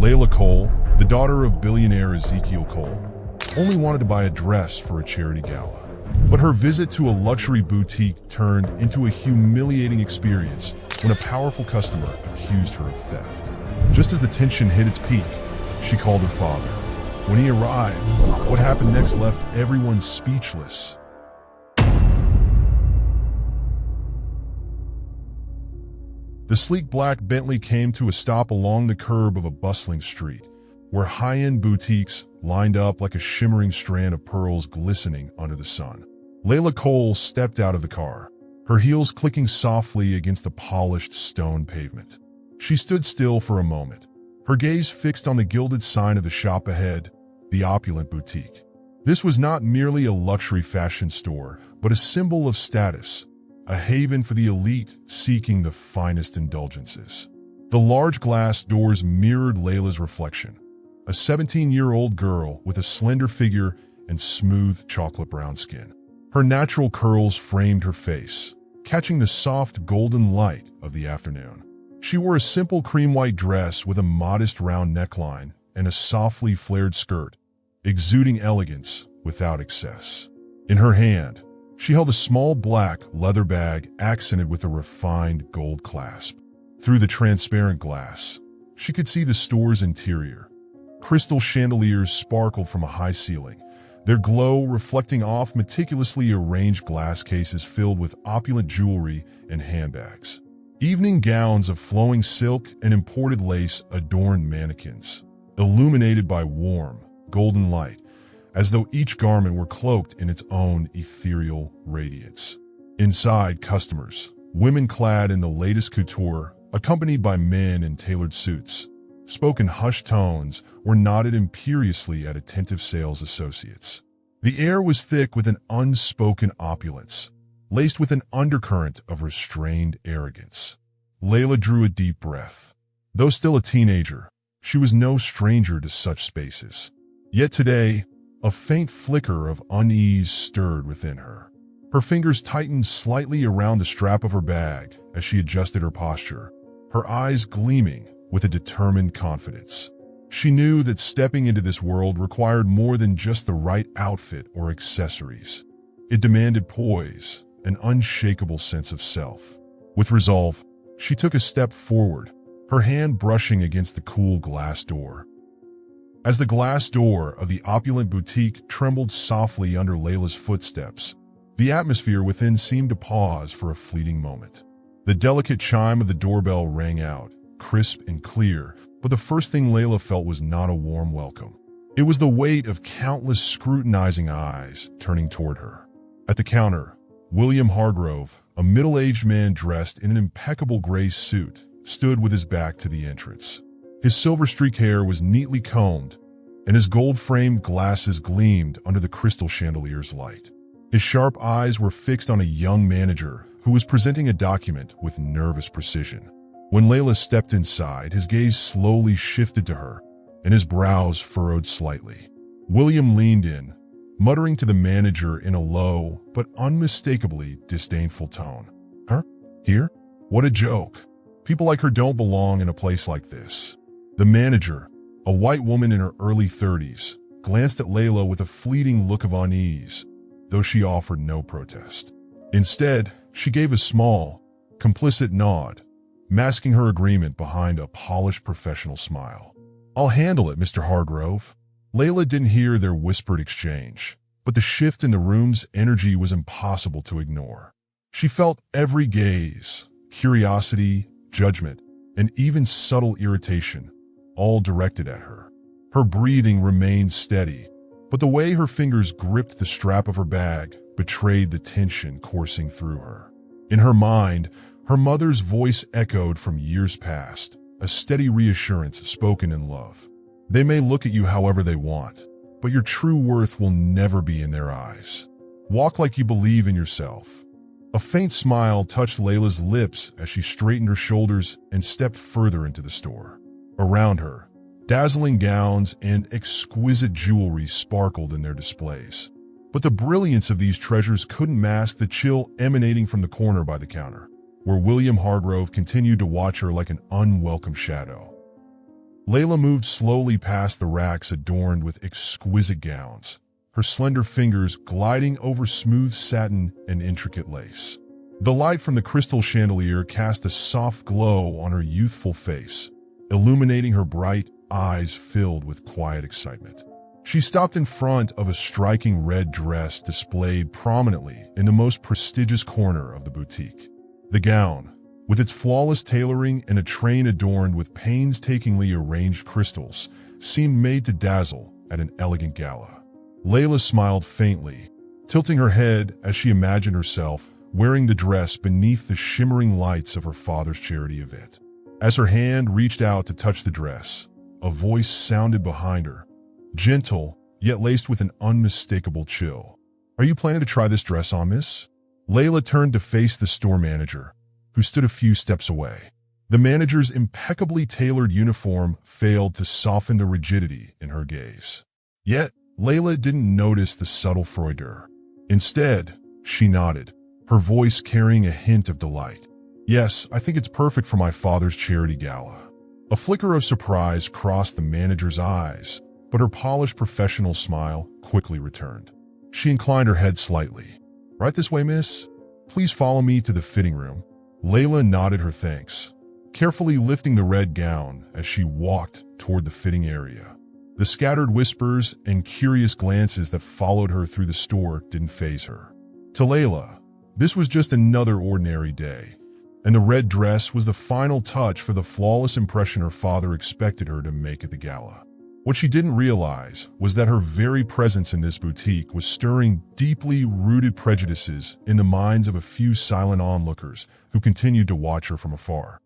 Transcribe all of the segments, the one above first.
Layla Cole, the daughter of billionaire Ezekiel Cole, only wanted to buy a dress for a charity gala. But her visit to a luxury boutique turned into a humiliating experience when a powerful customer accused her of theft. Just as the tension hit its peak, she called her father. When he arrived, what happened next left everyone speechless. The sleek black Bentley came to a stop along the curb of a bustling street, where high-end boutiques lined up like a shimmering strand of pearls glistening under the sun. Layla Cole stepped out of the car, her heels clicking softly against the polished stone pavement. She stood still for a moment, her gaze fixed on the gilded sign of the shop ahead, the opulent boutique. This was not merely a luxury fashion store, but a symbol of status, a haven for the elite seeking the finest indulgences. The large glass doors mirrored Layla's reflection, a 17-year-old girl with a slender figure and smooth chocolate brown skin. Her natural curls framed her face, catching the soft golden light of the afternoon. She wore a simple cream-white dress with a modest round neckline and a softly flared skirt, exuding elegance without excess. In her hand, she held a small black leather bag accented with a refined gold clasp. Through the transparent glass, she could see the store's interior. Crystal chandeliers sparkled from a high ceiling, their glow reflecting off meticulously arranged glass cases filled with opulent jewelry and handbags. Evening gowns of flowing silk and imported lace adorned mannequins, illuminated by warm, golden light, as though each garment were cloaked in its own ethereal radiance. Inside, customers, women clad in the latest couture, accompanied by men in tailored suits, spoke in hushed tones or nodded imperiously at attentive sales associates. The air was thick with an unspoken opulence, laced with an undercurrent of restrained arrogance. Layla drew a deep breath. Though still a teenager, she was no stranger to such spaces. Yet today, a faint flicker of unease stirred within her. Her fingers tightened slightly around the strap of her bag as she adjusted her posture, her eyes gleaming with a determined confidence. She knew that stepping into this world required more than just the right outfit or accessories. It demanded poise, an unshakable sense of self. With resolve, she took a step forward, her hand brushing against the cool glass door. As the glass door of the opulent boutique trembled softly under Layla's footsteps, the atmosphere within seemed to pause for a fleeting moment. The delicate chime of the doorbell rang out, crisp and clear, but the first thing Layla felt was not a warm welcome. It was the weight of countless scrutinizing eyes turning toward her. At the counter, William Hargrove, a middle-aged man dressed in an impeccable gray suit, stood with his back to the entrance. His silver-streaked hair was neatly combed, and his gold-framed glasses gleamed under the crystal chandelier's light. His sharp eyes were fixed on a young manager who was presenting a document with nervous precision. When Layla stepped inside, his gaze slowly shifted to her, and his brows furrowed slightly. William leaned in, muttering to the manager in a low but unmistakably disdainful tone. "Her? Here? What a joke. People like her don't belong in a place like this." The manager, a white woman in her early 30s, glanced at Layla with a fleeting look of unease, though she offered no protest. Instead, she gave a small, complicit nod, masking her agreement behind a polished professional smile. "I'll handle it, Mr. Hargrove." Layla didn't hear their whispered exchange, but the shift in the room's energy was impossible to ignore. She felt every gaze, curiosity, judgment, and even subtle irritation, all directed at her. Her breathing remained steady, but the way her fingers gripped the strap of her bag betrayed the tension coursing through her. In her mind, her mother's voice echoed from years past, a steady reassurance spoken in love. "They may look at you however they want, but your true worth will never be in their eyes. Walk like you believe in yourself." A faint smile touched Layla's lips as she straightened her shoulders and stepped further into the store. Around her, dazzling gowns and exquisite jewelry sparkled in their displays. But the brilliance of these treasures couldn't mask the chill emanating from the corner by the counter, where William Hargrove continued to watch her like an unwelcome shadow. Layla moved slowly past the racks adorned with exquisite gowns, her slender fingers gliding over smooth satin and intricate lace. The light from the crystal chandelier cast a soft glow on her youthful face, illuminating her bright eyes filled with quiet excitement. She stopped in front of a striking red dress displayed prominently in the most prestigious corner of the boutique. The gown, with its flawless tailoring and a train adorned with painstakingly arranged crystals, seemed made to dazzle at an elegant gala. Layla smiled faintly, tilting her head as she imagined herself wearing the dress beneath the shimmering lights of her father's charity event. As her hand reached out to touch the dress, a voice sounded behind her, gentle, yet laced with an unmistakable chill. "Are you planning to try this dress on, miss?" Layla turned to face the store manager, who stood a few steps away. The manager's impeccably tailored uniform failed to soften the rigidity in her gaze. Yet, Layla didn't notice the subtle froideur. Instead, she nodded, her voice carrying a hint of delight. "Yes, I think it's perfect for my father's charity gala." A flicker of surprise crossed the manager's eyes, but her polished professional smile quickly returned. She inclined her head slightly. "Right this way, miss. Please follow me to the fitting room." Layla nodded her thanks, carefully lifting the red gown as she walked toward the fitting area. The scattered whispers and curious glances that followed her through the store didn't faze her. To Layla, this was just another ordinary day, and the red dress was the final touch for the flawless impression her father expected her to make at the gala. What she didn't realize was that her very presence in this boutique was stirring deeply rooted prejudices in the minds of a few silent onlookers who continued to watch her from afar.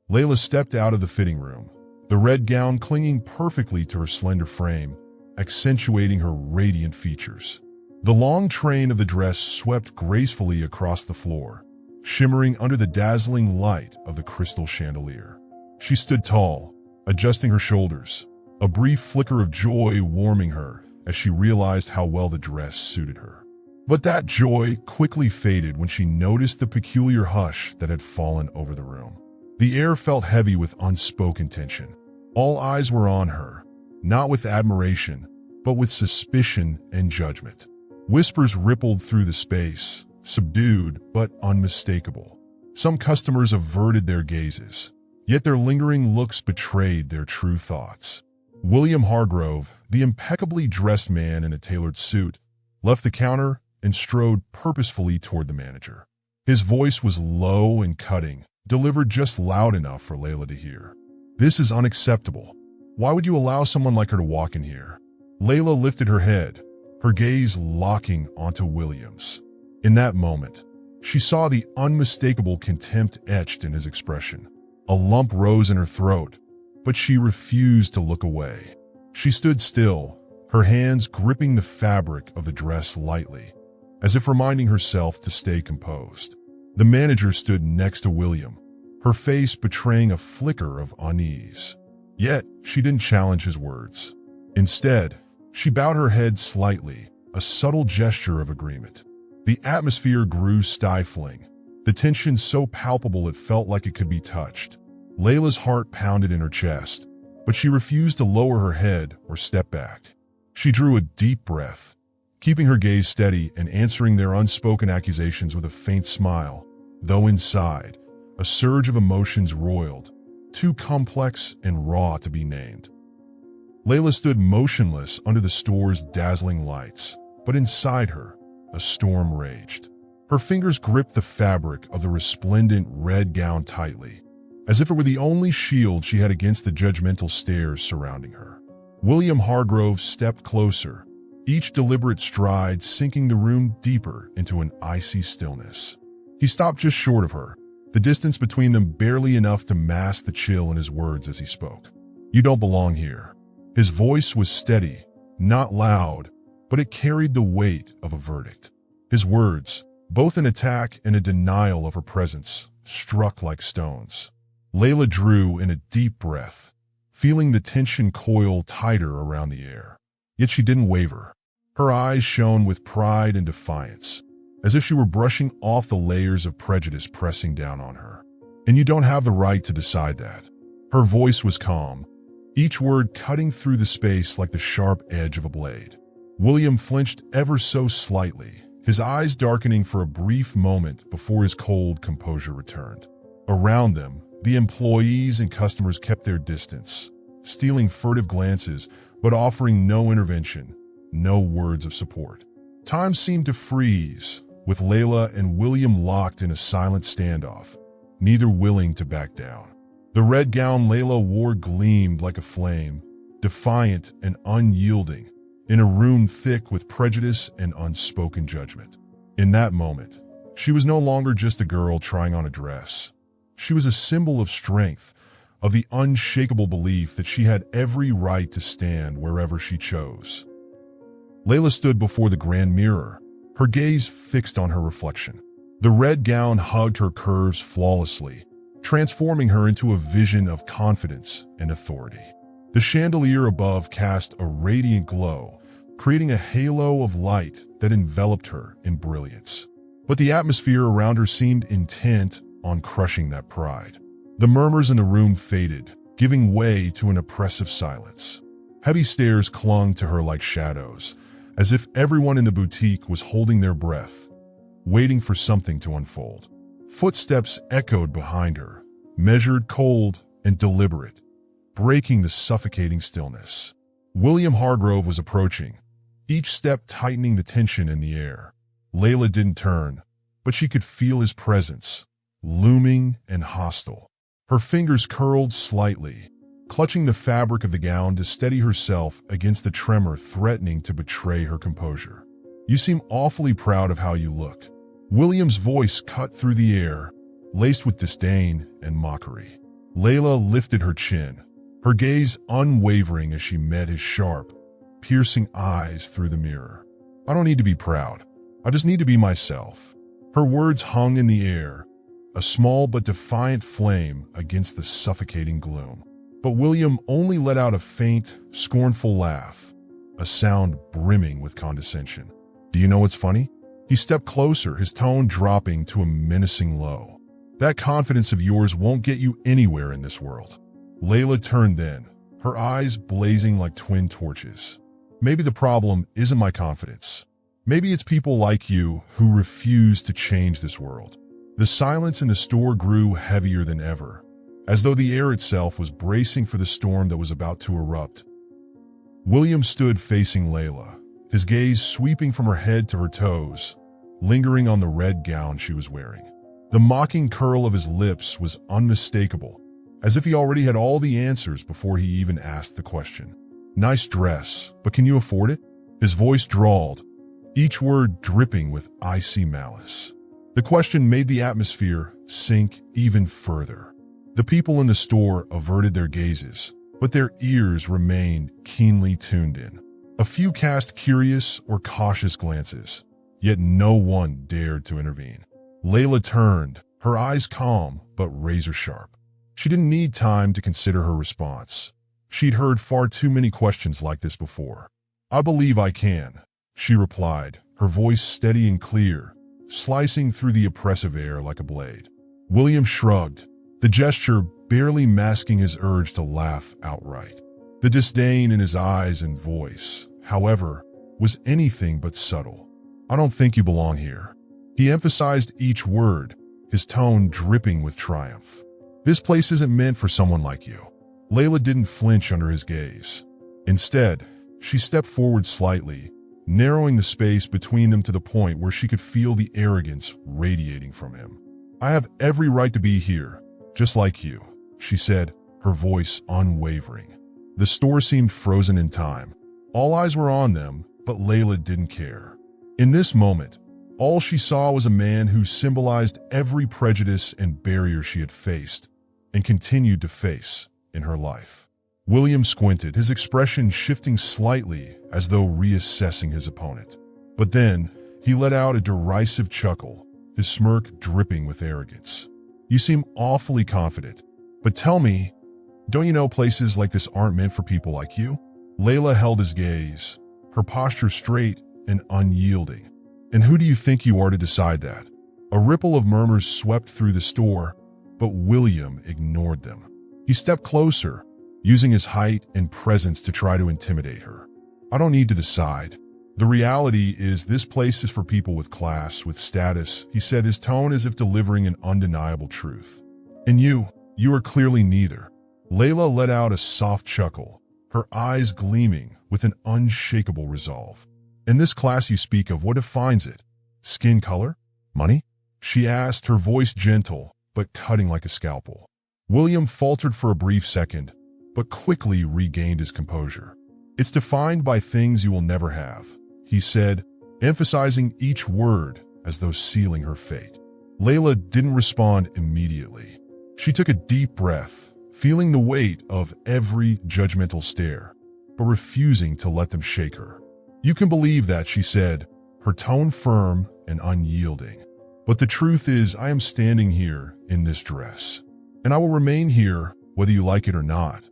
Layla stepped out of the fitting room, the red gown clinging perfectly to her slender frame, accentuating her radiant features. The long train of the dress swept gracefully across the floor, shimmering under the dazzling light of the crystal chandelier. She stood tall, adjusting her shoulders, a brief flicker of joy warming her as she realized how well the dress suited her. But that joy quickly faded when she noticed the peculiar hush that had fallen over the room. The air felt heavy with unspoken tension. All eyes were on her, not with admiration, but with suspicion and judgment. Whispers rippled through the space, subdued but unmistakable. Some customers averted their gazes, yet their lingering looks betrayed their true thoughts. William Hargrove, the impeccably dressed man in a tailored suit, left the counter and strode purposefully toward the manager. His voice was low and cutting, delivered just loud enough for Layla to hear. "This is unacceptable. Why would you allow someone like her to walk in here?" Layla lifted her head, her gaze locking onto William's. In that moment, she saw the unmistakable contempt etched in his expression. A lump rose in her throat, but she refused to look away. She stood still, her hands gripping the fabric of the dress lightly, as if reminding herself to stay composed. The manager stood next to William, her face betraying a flicker of unease. Yet, she didn't challenge his words. Instead, she bowed her head slightly, a subtle gesture of agreement. The atmosphere grew stifling, the tension so palpable it felt like it could be touched. Layla's heart pounded in her chest, but she refused to lower her head or step back. She drew a deep breath, keeping her gaze steady and answering their unspoken accusations with a faint smile, though inside, a surge of emotions roiled, too complex and raw to be named. Layla stood motionless under the store's dazzling lights, but inside her, a storm raged. Her fingers gripped the fabric of the resplendent red gown tightly, as if it were the only shield she had against the judgmental stares surrounding her. William Hargrove stepped closer, each deliberate stride sinking the room deeper into an icy stillness. He stopped just short of her, the distance between them barely enough to mask the chill in his words as he spoke. "You don't belong here." His voice was steady, not loud, but it carried the weight of a verdict. His words, both an attack and a denial of her presence, struck like stones. Layla drew in a deep breath, feeling the tension coil tighter around the air. Yet she didn't waver. Her eyes shone with pride and defiance, as if she were brushing off the layers of prejudice pressing down on her. "And you don't have the right to decide that." Her voice was calm, each word cutting through the space like the sharp edge of a blade. William flinched ever so slightly, his eyes darkening for a brief moment before his cold composure returned. Around them, the employees and customers kept their distance, stealing furtive glances but offering no intervention, no words of support. Time seemed to freeze, with Layla and William locked in a silent standoff, neither willing to back down. The red gown Layla wore gleamed like a flame, defiant and unyielding, in a room thick with prejudice and unspoken judgment. In that moment, she was no longer just a girl trying on a dress. She was a symbol of strength, of the unshakable belief that she had every right to stand wherever she chose. Layla stood before the grand mirror, her gaze fixed on her reflection. The red gown hugged her curves flawlessly, transforming her into a vision of confidence and authority. The chandelier above cast a radiant glow, creating a halo of light that enveloped her in brilliance. But the atmosphere around her seemed intent on crushing that pride. The murmurs in the room faded, giving way to an oppressive silence. Heavy stares clung to her like shadows, as if everyone in the boutique was holding their breath, waiting for something to unfold. Footsteps echoed behind her, measured, cold, and deliberate, breaking the suffocating stillness. William Hargrove was approaching, each step tightening the tension in the air. Layla didn't turn, but she could feel his presence, looming and hostile. Her fingers curled slightly, clutching the fabric of the gown to steady herself against the tremor threatening to betray her composure. "You seem awfully proud of how you look." William's voice cut through the air, laced with disdain and mockery. Layla lifted her chin, her gaze unwavering as she met his sharp, piercing eyes through the mirror. "I don't need to be proud. I just need to be myself." Her words hung in the air, a small but defiant flame against the suffocating gloom. But William only let out a faint, scornful laugh, a sound brimming with condescension. "Do you know what's funny?" He stepped closer, his tone dropping to a menacing low. "That confidence of yours won't get you anywhere in this world." Layla turned then, her eyes blazing like twin torches. "Maybe the problem isn't my confidence. Maybe it's people like you who refuse to change this world." The silence in the store grew heavier than ever, as though the air itself was bracing for the storm that was about to erupt. William stood facing Layla, his gaze sweeping from her head to her toes, lingering on the red gown she was wearing. The mocking curl of his lips was unmistakable, as if he already had all the answers before he even asked the question. "Nice dress, but can you afford it?" His voice drawled, each word dripping with icy malice. The question made the atmosphere sink even further. The people in the store averted their gazes, but their ears remained keenly tuned in. A few cast curious or cautious glances, yet no one dared to intervene. Layla turned, her eyes calm but razor-sharp. She didn't need time to consider her response. She'd heard far too many questions like this before. "I believe I can," she replied, her voice steady and clear, slicing through the oppressive air like a blade. William shrugged, the gesture barely masking his urge to laugh outright. The disdain in his eyes and voice, however, was anything but subtle. "I don't think you belong here." He emphasized each word, his tone dripping with triumph. "This place isn't meant for someone like you." Layla didn't flinch under his gaze. Instead, she stepped forward slightly, narrowing the space between them to the point where she could feel the arrogance radiating from him. "I have every right to be here, just like you," she said, her voice unwavering. The store seemed frozen in time. All eyes were on them, but Layla didn't care. In this moment, all she saw was a man who symbolized every prejudice and barrier she had faced and continued to face in her life. William squinted, his expression shifting slightly as though reassessing his opponent. But then, he let out a derisive chuckle, his smirk dripping with arrogance. "You seem awfully confident, but tell me, don't you know places like this aren't meant for people like you?" Layla held his gaze, her posture straight and unyielding. "And who do you think you are to decide that?" A ripple of murmurs swept through the store, but William ignored them. He stepped closer, using his height and presence to try to intimidate her. I don't need to decide. The reality is this place is for people with class, with status, he said, his tone as if delivering an undeniable truth. And you are clearly neither. Layla let out a soft chuckle, her eyes gleaming with an unshakable resolve. In this class you speak of, what defines it? Skin color? Money? She asked, her voice gentle, but cutting like a scalpel. William faltered for a brief second, but quickly regained his composure. It's defined by things you will never have, he said, emphasizing each word as though sealing her fate. Layla didn't respond immediately. She took a deep breath, feeling the weight of every judgmental stare, but refusing to let them shake her. You can believe that, she said, her tone firm and unyielding. But the truth is, I am standing here in this dress, and I will remain here whether you like it or not.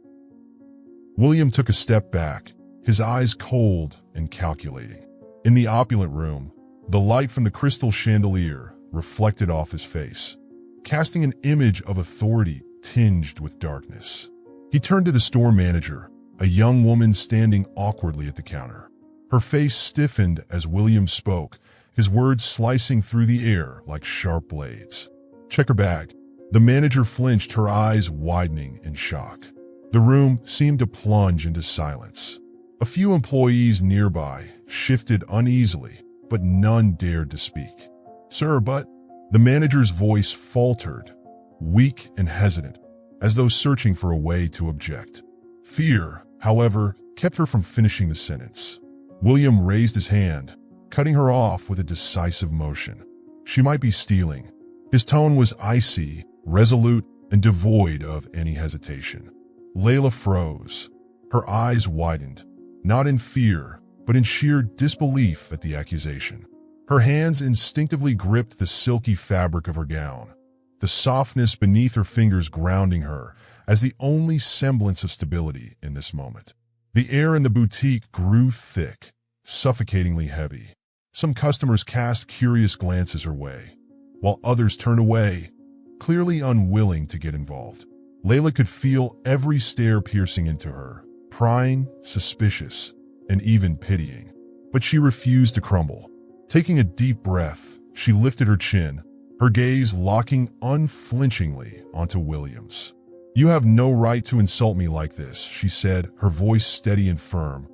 William took a step back, his eyes cold and calculating. In the opulent room, the light from the crystal chandelier reflected off his face, casting an image of authority tinged with darkness. He turned to the store manager, a young woman standing awkwardly at the counter. Her face stiffened as William spoke, his words slicing through the air like sharp blades. Check her bag. The manager flinched, her eyes widening in shock. The room seemed to plunge into silence. A few employees nearby shifted uneasily, but none dared to speak. Sir, but the manager's voice faltered, weak and hesitant, as though searching for a way to object. Fear, however, kept her from finishing the sentence. William raised his hand, cutting her off with a decisive motion. She might be stealing. His tone was icy, resolute, and devoid of any hesitation. Layla froze. Her eyes widened, not in fear, but in sheer disbelief at the accusation. Her hands instinctively gripped the silky fabric of her gown, the softness beneath her fingers grounding her as the only semblance of stability in this moment. The air in the boutique grew thick, suffocatingly heavy. Some customers cast curious glances her way, while others turned away, clearly unwilling to get involved. Layla could feel every stare piercing into her, prying, suspicious, and even pitying. But she refused to crumble. Taking a deep breath, she lifted her chin, her gaze locking unflinchingly onto William's. You have no right to insult me like this, she said, her voice steady and firm,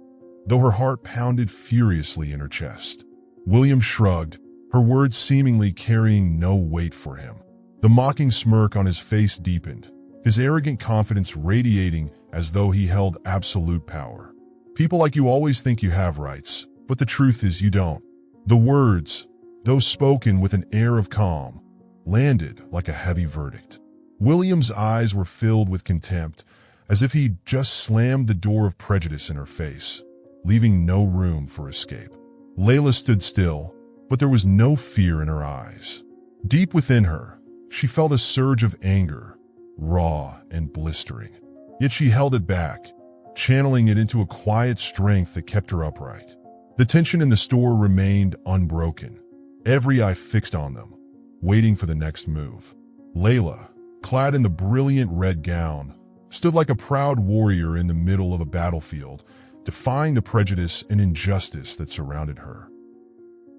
though her heart pounded furiously in her chest. William shrugged, her words seemingly carrying no weight for him. The mocking smirk on his face deepened, his arrogant confidence radiating as though he held absolute power. People like you always think you have rights, but the truth is you don't. The words, though spoken with an air of calm, landed like a heavy verdict. William's eyes were filled with contempt, as if he'd just slammed the door of prejudice in her face, leaving no room for escape. Layla stood still, but there was no fear in her eyes. Deep within her, she felt a surge of anger, raw and blistering. Yet she held it back, channeling it into a quiet strength that kept her upright. The tension in the store remained unbroken, every eye fixed on them, waiting for the next move. Layla, clad in the brilliant red gown, stood like a proud warrior in the middle of a battlefield, defying the prejudice and injustice that surrounded her.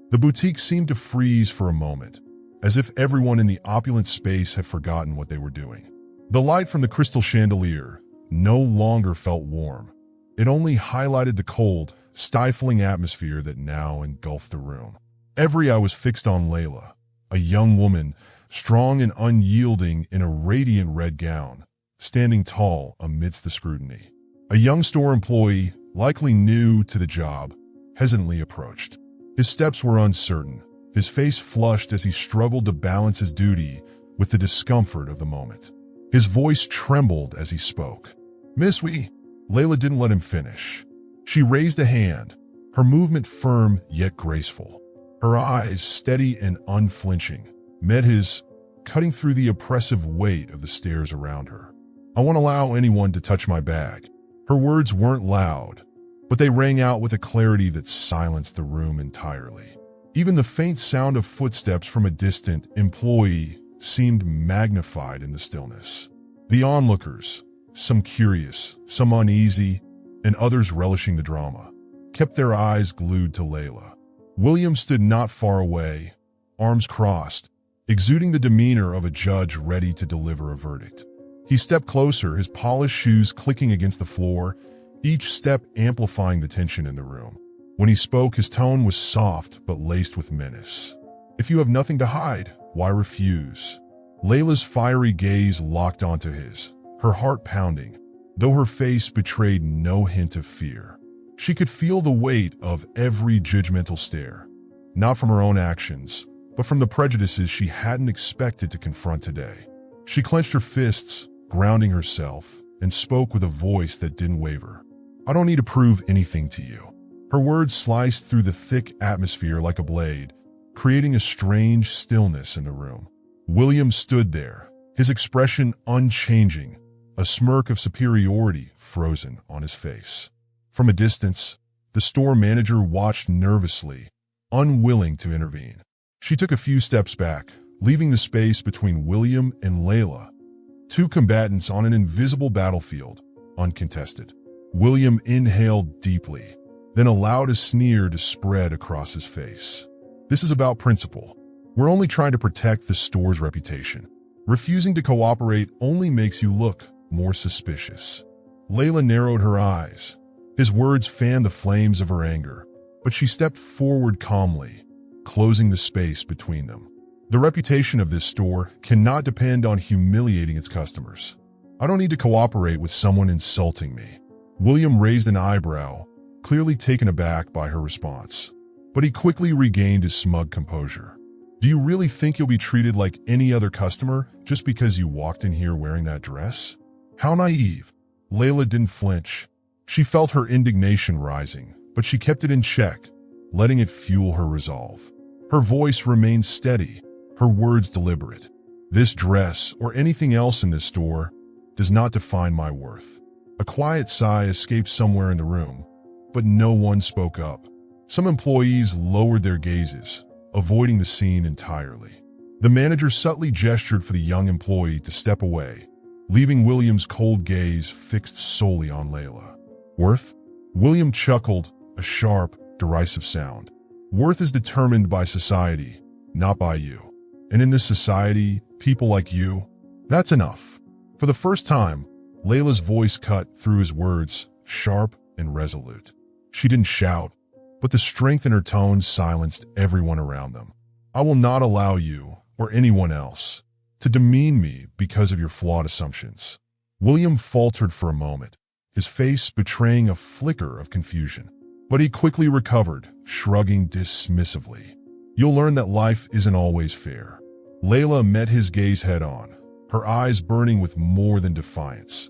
The boutique seemed to freeze for a moment, as if everyone in the opulent space had forgotten what they were doing. The light from the crystal chandelier no longer felt warm. It only highlighted the cold, stifling atmosphere that now engulfed the room. Every eye was fixed on Layla, a young woman, strong and unyielding in a radiant red gown, standing tall amidst the scrutiny. A young store employee, likely new to the job, hesitantly approached. His steps were uncertain, his face flushed as he struggled to balance his duty with the discomfort of the moment. His voice trembled as he spoke. "Miss, Layla didn't let him finish. She raised a hand, her movement firm yet graceful. Her eyes, steady and unflinching, met his, cutting through the oppressive weight of the stares around her. "I won't allow anyone to touch my bag." Her words weren't loud, but they rang out with a clarity that silenced the room entirely. Even the faint sound of footsteps from a distant employee seemed magnified in the stillness. The onlookers, some curious, some uneasy, and others relishing the drama, kept their eyes glued to Layla. William stood not far away, arms crossed, exuding the demeanor of a judge ready to deliver a verdict. He stepped closer, his polished shoes clicking against the floor, each step amplifying the tension in the room. When he spoke, his tone was soft but laced with menace. "If you have nothing to hide, why refuse?" Layla's fiery gaze locked onto his, her heart pounding, though her face betrayed no hint of fear. She could feel the weight of every judgmental stare, not from her own actions, but from the prejudices she hadn't expected to confront today. She clenched her fists, grounding herself, and spoke with a voice that didn't waver. "I don't need to prove anything to you." Her words sliced through the thick atmosphere like a blade, creating a strange stillness in the room. William stood there, his expression unchanging, a smirk of superiority frozen on his face. From a distance, the store manager watched nervously, unwilling to intervene. She took a few steps back, leaving the space between William and Layla, two combatants on an invisible battlefield, uncontested. William inhaled deeply, then allowed a sneer to spread across his face. "This is about principle. We're only trying to protect the store's reputation. Refusing to cooperate only makes you look more suspicious." Layla narrowed her eyes. His words fanned the flames of her anger, but she stepped forward calmly, closing the space between them. "The reputation of this store cannot depend on humiliating its customers. I don't need to cooperate with someone insulting me." William raised an eyebrow, clearly taken aback by her response, but he quickly regained his smug composure. "Do you really think you'll be treated like any other customer just because you walked in here wearing that dress? How naive." Layla didn't flinch. She felt her indignation rising, but she kept it in check, letting it fuel her resolve. Her voice remained steady, her words deliberate. "This dress, or anything else in this store, does not define my worth." A quiet sigh escaped somewhere in the room, but no one spoke up. Some employees lowered their gazes, avoiding the scene entirely. The manager subtly gestured for the young employee to step away, leaving William's cold gaze fixed solely on Layla. "Worth?" William chuckled, a sharp, derisive sound. "Worth is determined by society, not by you. And in this society, people like you, that's enough." For the first time, Layla's voice cut through his words, sharp and resolute. She didn't shout, but the strength in her tone silenced everyone around them. "I will not allow you, or anyone else, to demean me because of your flawed assumptions." William faltered for a moment, his face betraying a flicker of confusion. But he quickly recovered, shrugging dismissively. "You'll learn that life isn't always fair." Layla met his gaze head-on, her eyes burning with more than defiance.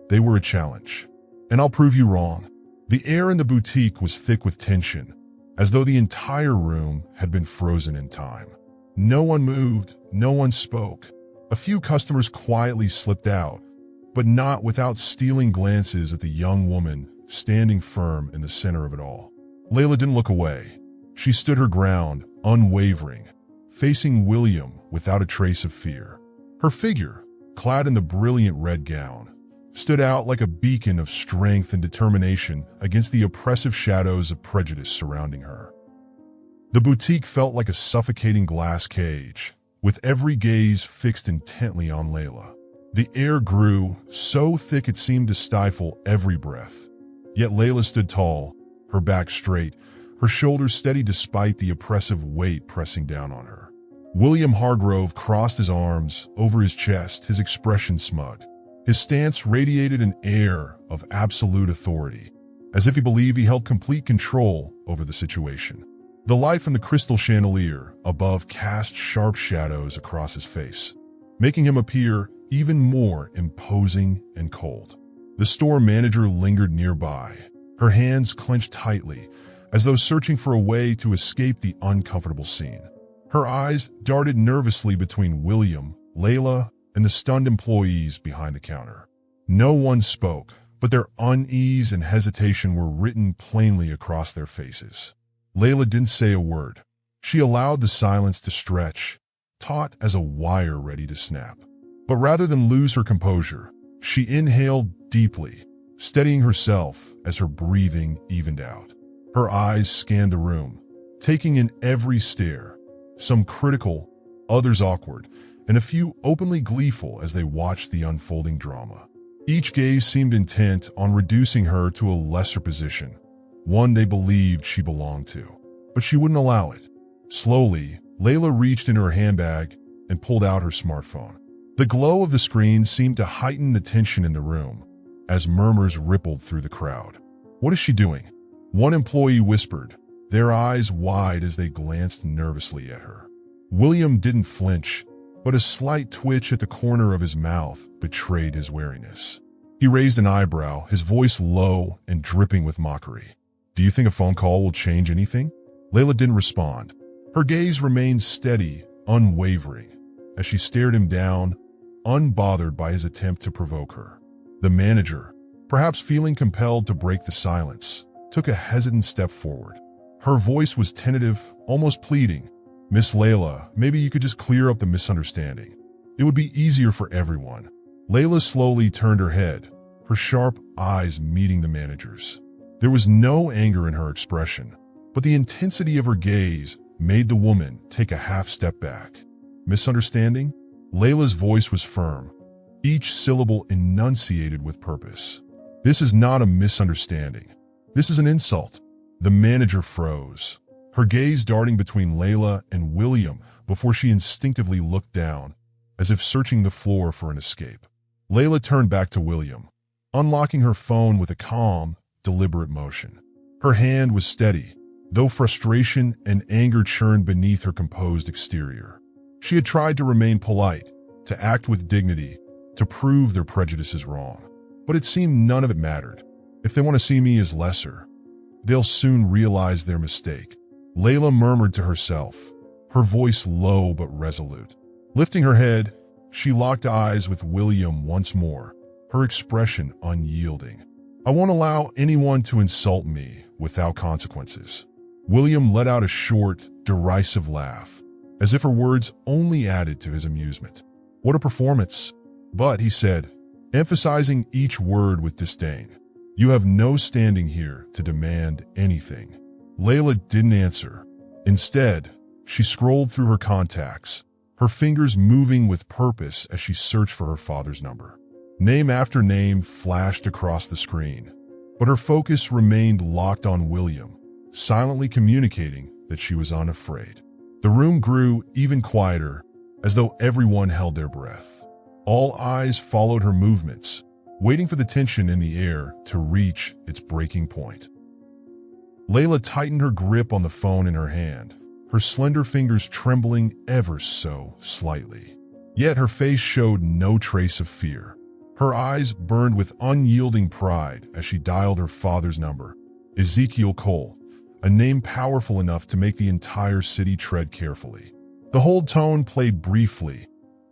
They were a challenge. "And I'll prove you wrong." The air in the boutique was thick with tension, as though the entire room had been frozen in time. No one moved, no one spoke. A few customers quietly slipped out, but not without stealing glances at the young woman standing firm in the center of it all. Layla didn't look away. She stood her ground, unwavering, facing William without a trace of fear. Her figure, clad in the brilliant red gown, stood out like a beacon of strength and determination against the oppressive shadows of prejudice surrounding her. The boutique felt like a suffocating glass cage, with every gaze fixed intently on Layla. The air grew, so thick it seemed to stifle every breath. Yet Layla stood tall, her back straight, her shoulders steady despite the oppressive weight pressing down on her. William Hargrove crossed his arms over his chest, his expression smug. His stance radiated an air of absolute authority, as if he believed he held complete control over the situation. The light from the crystal chandelier above cast sharp shadows across his face, making him appear even more imposing and cold. The store manager lingered nearby, her hands clenched tightly, as though searching for a way to escape the uncomfortable scene. Her eyes darted nervously between William, Layla, and the stunned employees behind the counter. No one spoke, but their unease and hesitation were written plainly across their faces. Layla didn't say a word. She allowed the silence to stretch, taut as a wire ready to snap. But rather than lose her composure, She inhaled deeply, steadying herself as her breathing evened out. Her eyes scanned the room, taking in every stare, some critical, others awkward, and a few openly gleeful as they watched the unfolding drama. Each gaze seemed intent on reducing her to a lesser position, one they believed she belonged to. But she wouldn't allow it. Slowly, Layla reached into her handbag and pulled out her smartphone. The glow of the screen seemed to heighten the tension in the room as murmurs rippled through the crowd. "What is she doing?" one employee whispered, their eyes wide as they glanced nervously at her. William didn't flinch, but a slight twitch at the corner of his mouth betrayed his wariness. He raised an eyebrow, his voice low and dripping with mockery. "Do you think a phone call will change anything?" Layla didn't respond. Her gaze remained steady, unwavering, as she stared him down, unbothered by his attempt to provoke her. The manager, perhaps feeling compelled to break the silence, took a hesitant step forward. Her voice was tentative, almost pleading. "Miss Layla, maybe you could just clear up the misunderstanding. It would be easier for everyone." Layla slowly turned her head, her sharp eyes meeting the manager's. There was no anger in her expression, but the intensity of her gaze made the woman take a half step back. "Misunderstanding?" Layla's voice was firm, each syllable enunciated with purpose. "This is not a misunderstanding. This is an insult." The manager froze, her gaze darting between Layla and William before she instinctively looked down, as if searching the floor for an escape. Layla turned back to William, unlocking her phone with a calm, deliberate motion. Her hand was steady, though frustration and anger churned beneath her composed exterior. She had tried to remain polite, to act with dignity, to prove their prejudices wrong. But it seemed none of it mattered. If they want to see me as lesser, they'll soon realize their mistake. Layla murmured to herself, her voice low but resolute. Lifting her head, she locked eyes with William once more, her expression unyielding. "I won't allow anyone to insult me without consequences." William let out a short, derisive laugh, as if her words only added to his amusement. "What a performance!" "But," he said, emphasizing each word with disdain, "you have no standing here to demand anything." Layla didn't answer. Instead, she scrolled through her contacts, her fingers moving with purpose as she searched for her father's number. Name after name flashed across the screen, but her focus remained locked on William, silently communicating that she was unafraid. The room grew even quieter, as though everyone held their breath. All eyes followed her movements, waiting for the tension in the air to reach its breaking point. Layla tightened her grip on the phone in her hand, her slender fingers trembling ever so slightly. Yet her face showed no trace of fear. Her eyes burned with unyielding pride as she dialed her father's number, Ezekiel Cole, a name powerful enough to make the entire city tread carefully. The hold tone played briefly,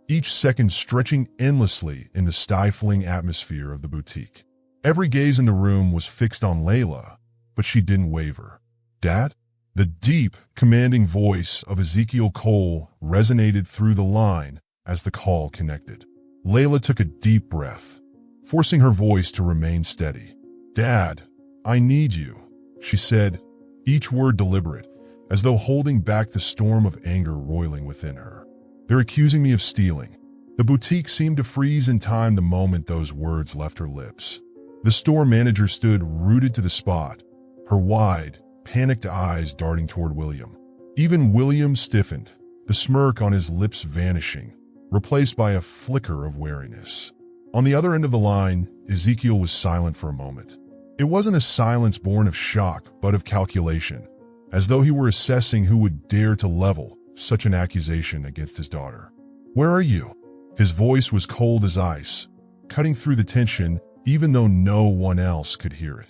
each second stretching endlessly in the stifling atmosphere of the boutique. Every gaze in the room was fixed on Layla, but she didn't waver. "Dad?" The deep, commanding voice of Ezekiel Cole resonated through the line as the call connected. Layla took a deep breath, forcing her voice to remain steady. "Dad, I need you," she said, each word deliberate, as though holding back the storm of anger roiling within her. "They're accusing me of stealing." The boutique seemed to freeze in time the moment those words left her lips. The store manager stood rooted to the spot, her wide, panicked eyes darting toward William. Even William stiffened, the smirk on his lips vanishing, replaced by a flicker of wariness. On the other end of the line, Ezekiel was silent for a moment. It wasn't a silence born of shock, but of calculation, as though he were assessing who would dare to level such an accusation against his daughter. "Where are you?" His voice was cold as ice, cutting through the tension even though no one else could hear it.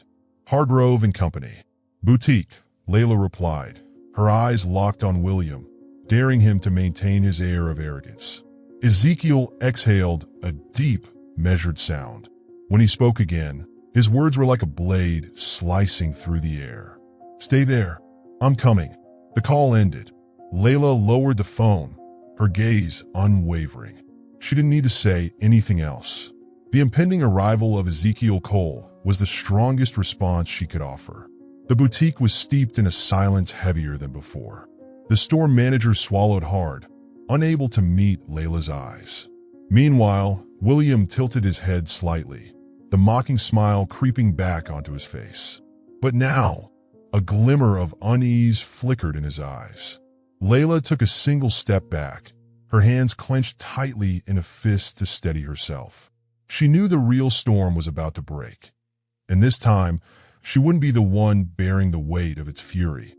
"Hargrove and Company." "Boutique," Layla replied, her eyes locked on William, daring him to maintain his air of arrogance. Ezekiel exhaled a deep, measured sound. When he spoke again, his words were like a blade slicing through the air. "Stay there. I'm coming." The call ended. Layla lowered the phone, her gaze unwavering. She didn't need to say anything else. The impending arrival of Ezekiel Cole was the strongest response she could offer. The boutique was steeped in a silence heavier than before. The store manager swallowed hard, unable to meet Layla's eyes. Meanwhile, William tilted his head slightly, the mocking smile creeping back onto his face. But now, a glimmer of unease flickered in his eyes. Layla took a single step back, her hands clenched tightly in a fist to steady herself. She knew the real storm was about to break, and this time, she wouldn't be the one bearing the weight of its fury.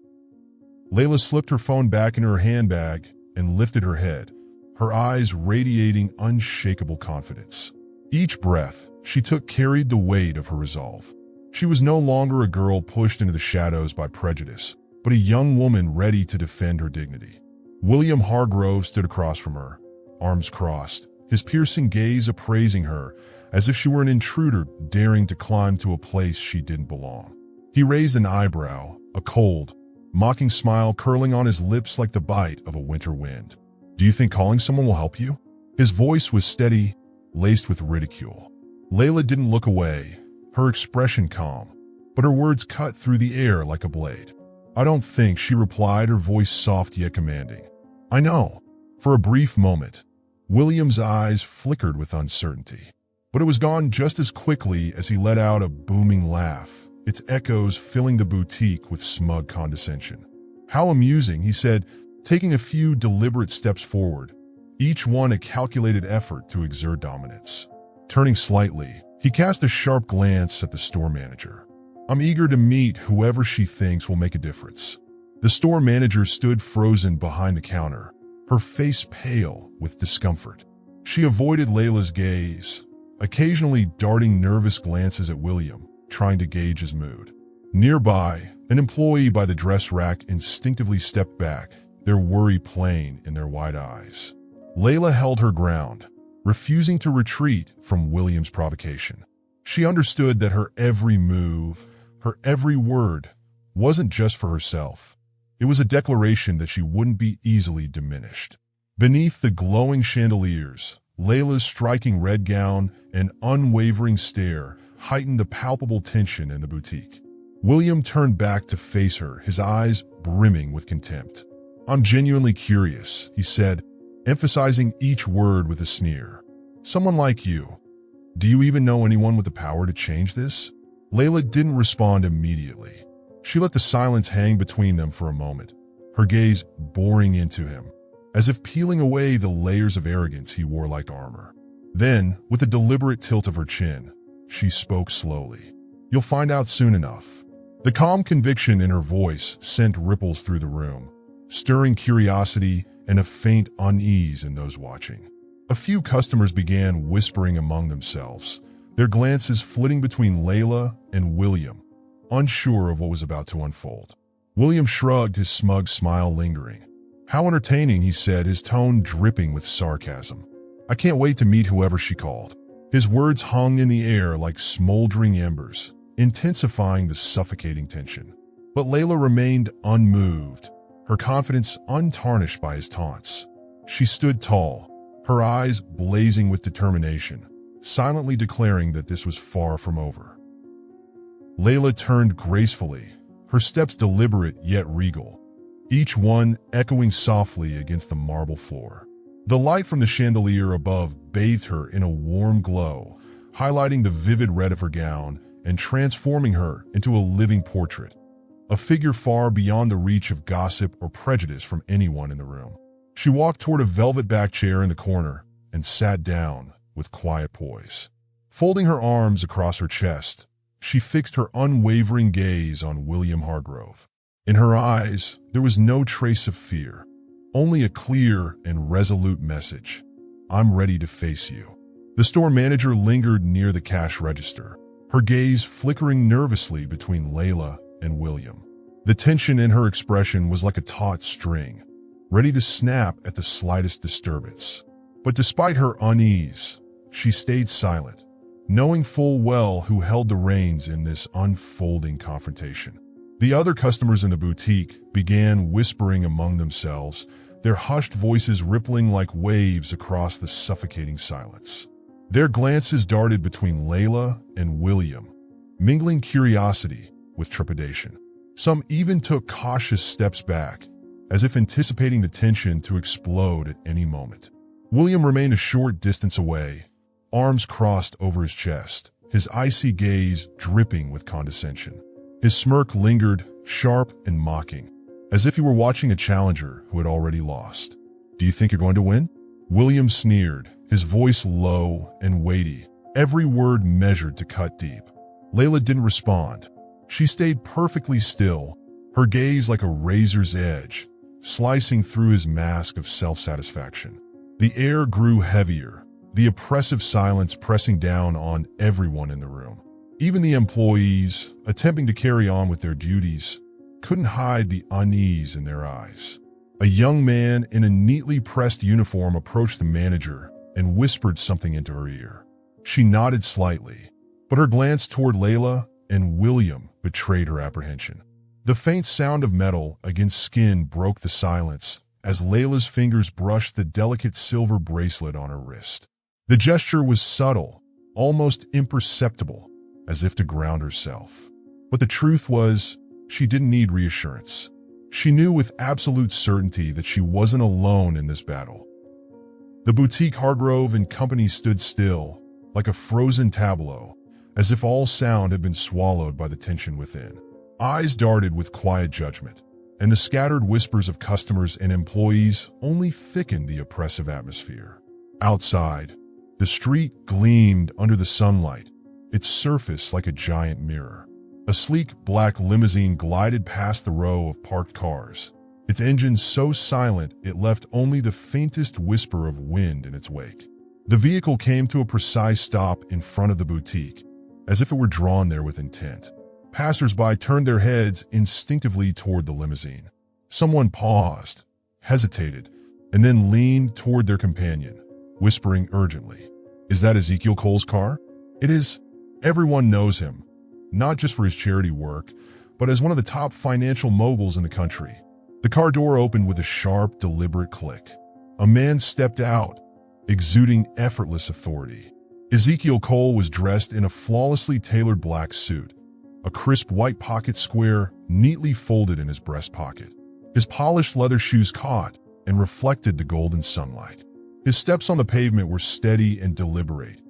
Layla slipped her phone back in her handbag and lifted her head, her eyes radiating unshakable confidence. Each breath she took carried the weight of her resolve. She was no longer a girl pushed into the shadows by prejudice, but a young woman ready to defend her dignity. William Hargrove stood across from her, arms crossed, his piercing gaze appraising her as if she were an intruder daring to climb to a place she didn't belong. He raised an eyebrow, a cold, mocking smile curling on his lips like the bite of a winter wind. "Do you think calling someone will help you?" His voice was steady, laced with ridicule. Layla didn't look away, her expression calm, but her words cut through the air like a blade. "I don't think," she replied, her voice soft yet commanding. "I know." For a brief moment, William's eyes flickered with uncertainty, but it was gone just as quickly as he let out a booming laugh, its echoes filling the boutique with smug condescension. "How amusing," he said, taking a few deliberate steps forward, each one a calculated effort to exert dominance. Turning slightly, he cast a sharp glance at the store manager. "I'm eager to meet whoever she thinks will make a difference." The store manager stood frozen behind the counter, her face pale with discomfort. She avoided Layla's gaze, occasionally darting nervous glances at William, trying to gauge his mood. Nearby, an employee by the dress rack instinctively stepped back, their worry plain in their wide eyes. Layla held her ground, refusing to retreat from William's provocation. She understood that her every move, her every word, wasn't just for herself. It was a declaration that she wouldn't be easily diminished. Beneath the glowing chandeliers, Layla's striking red gown and unwavering stare heightened the palpable tension in the boutique. William turned back to face her, his eyes brimming with contempt. "I'm genuinely curious," he said, emphasizing each word with a sneer. "Someone like you. Do you even know anyone with the power to change this?" Layla didn't respond immediately. She let the silence hang between them for a moment, her gaze boring into him, as if peeling away the layers of arrogance he wore like armor. Then, with a deliberate tilt of her chin, she spoke slowly. "You'll find out soon enough." The calm conviction in her voice sent ripples through the room, stirring curiosity and a faint unease in those watching. A few customers began whispering among themselves, their glances flitting between Layla and William, unsure of what was about to unfold. William shrugged, his smug smile lingering. "How entertaining," he said, his tone dripping with sarcasm. "I can't wait to meet whoever she called." His words hung in the air like smoldering embers, intensifying the suffocating tension. But Layla remained unmoved, her confidence untarnished by his taunts. She stood tall, her eyes blazing with determination, silently declaring that this was far from over. Layla turned gracefully, her steps deliberate yet regal, each one echoing softly against the marble floor. The light from the chandelier above bathed her in a warm glow, highlighting the vivid red of her gown and transforming her into a living portrait, a figure far beyond the reach of gossip or prejudice from anyone in the room. She walked toward a velvet-backed chair in the corner and sat down with quiet poise. Folding her arms across her chest, she fixed her unwavering gaze on William Hargrove. In her eyes, there was no trace of fear, only a clear and resolute message. "I'm ready to face you." The store manager lingered near the cash register, her gaze flickering nervously between Layla and William. The tension in her expression was like a taut string, ready to snap at the slightest disturbance. But despite her unease, she stayed silent, knowing full well who held the reins in this unfolding confrontation. The other customers in the boutique began whispering among themselves, their hushed voices rippling like waves across the suffocating silence. Their glances darted between Layla and William, mingling curiosity with trepidation. Some even took cautious steps back, as if anticipating the tension to explode at any moment. William remained a short distance away, arms crossed over his chest, his icy gaze dripping with condescension. His smirk lingered, sharp and mocking, as if he were watching a challenger who had already lost. "Do you think you're going to win?" William sneered, his voice low and weighty, every word measured to cut deep. Layla didn't respond. She stayed perfectly still, her gaze like a razor's edge, slicing through his mask of self-satisfaction. The air grew heavier, the oppressive silence pressing down on everyone in the room. Even the employees, attempting to carry on with their duties, couldn't hide the unease in their eyes. A young man in a neatly pressed uniform approached the manager and whispered something into her ear. She nodded slightly, but her glance toward Layla and William betrayed her apprehension. The faint sound of metal against skin broke the silence as Layla's fingers brushed the delicate silver bracelet on her wrist. The gesture was subtle, almost imperceptible, as if to ground herself. But the truth was, she didn't need reassurance. She knew with absolute certainty that she wasn't alone in this battle. The boutique Hargrove and Company stood still, like a frozen tableau, as if all sound had been swallowed by the tension within. Eyes darted with quiet judgment, and the scattered whispers of customers and employees only thickened the oppressive atmosphere. Outside, the street gleamed under the sunlight, its surface like a giant mirror. A sleek black limousine glided past the row of parked cars, its engine so silent it left only the faintest whisper of wind in its wake. The vehicle came to a precise stop in front of the boutique, as if it were drawn there with intent. Passers-by turned their heads instinctively toward the limousine. Someone paused, hesitated, and then leaned toward their companion, whispering urgently, "Is that Ezekiel Cole's car?" "It is." Everyone knows him, not just for his charity work, but as one of the top financial moguls in the country. The car door opened with a sharp, deliberate click. A man stepped out, exuding effortless authority. Ezekiel Cole was dressed in a flawlessly tailored black suit, a crisp white pocket square neatly folded in his breast pocket. His polished leather shoes caught and reflected the golden sunlight. His steps on the pavement were steady and deliberate,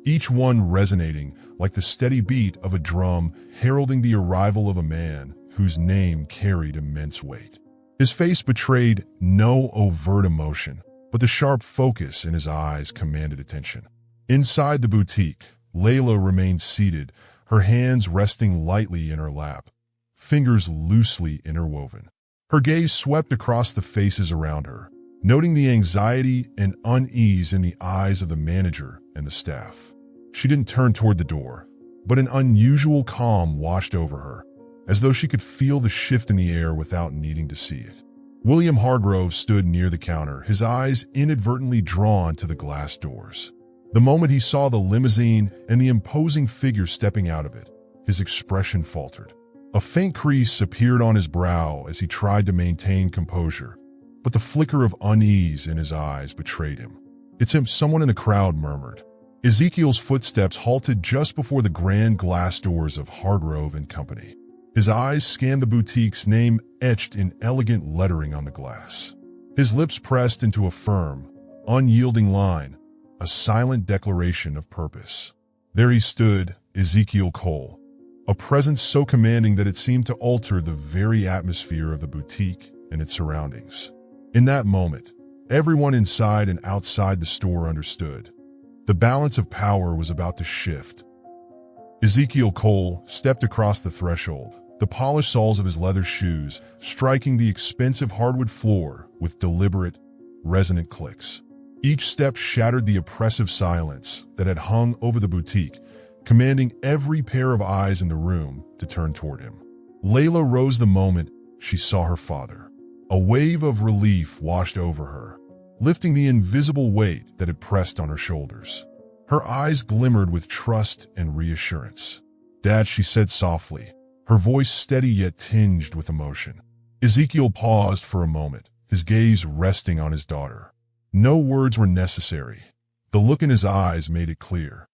each one resonating like the steady beat of a drum heralding the arrival of a man whose name carried immense weight. His face betrayed no overt emotion, but the sharp focus in his eyes commanded attention. Inside the boutique, Layla remained seated, her hands resting lightly in her lap, fingers loosely interwoven. Her gaze swept across the faces around her, noting the anxiety and unease in the eyes of the manager and the staff. She didn't turn toward the door, but an unusual calm washed over her, as though she could feel the shift in the air without needing to see it. William Hargrove stood near the counter, his eyes inadvertently drawn to the glass doors. The moment he saw the limousine and the imposing figure stepping out of it, his expression faltered. A faint crease appeared on his brow as he tried to maintain composure, but the flicker of unease in his eyes betrayed him. "It's him," someone in the crowd murmured. Ezekiel's footsteps halted just before the grand glass doors of Hargrove and Company. His eyes scanned the boutique's name etched in elegant lettering on the glass. His lips pressed into a firm, unyielding line, a silent declaration of purpose. There he stood, Ezekiel Cole, a presence so commanding that it seemed to alter the very atmosphere of the boutique and its surroundings. In that moment, everyone inside and outside the store understood. The balance of power was about to shift. Ezekiel Cole stepped across the threshold, the polished soles of his leather shoes striking the expensive hardwood floor with deliberate, resonant clicks. Each step shattered the oppressive silence that had hung over the boutique, commanding every pair of eyes in the room to turn toward him. Layla rose the moment she saw her father. A wave of relief washed over her, lifting the invisible weight that had pressed on her shoulders. Her eyes glimmered with trust and reassurance. "Dad," she said softly, her voice steady yet tinged with emotion. Ezekiel paused for a moment, his gaze resting on his daughter. No words were necessary. The look in his eyes made it clear.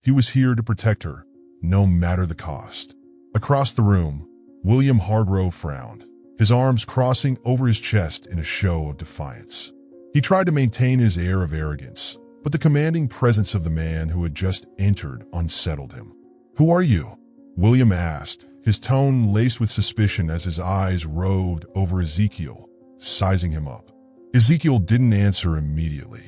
He was here to protect her, no matter the cost. Across the room, William Hargrove frowned, his arms crossing over his chest in a show of defiance. He tried to maintain his air of arrogance, but the commanding presence of the man who had just entered unsettled him. "Who are you?" William asked, his tone laced with suspicion as his eyes roved over Ezekiel, sizing him up. Ezekiel didn't answer immediately.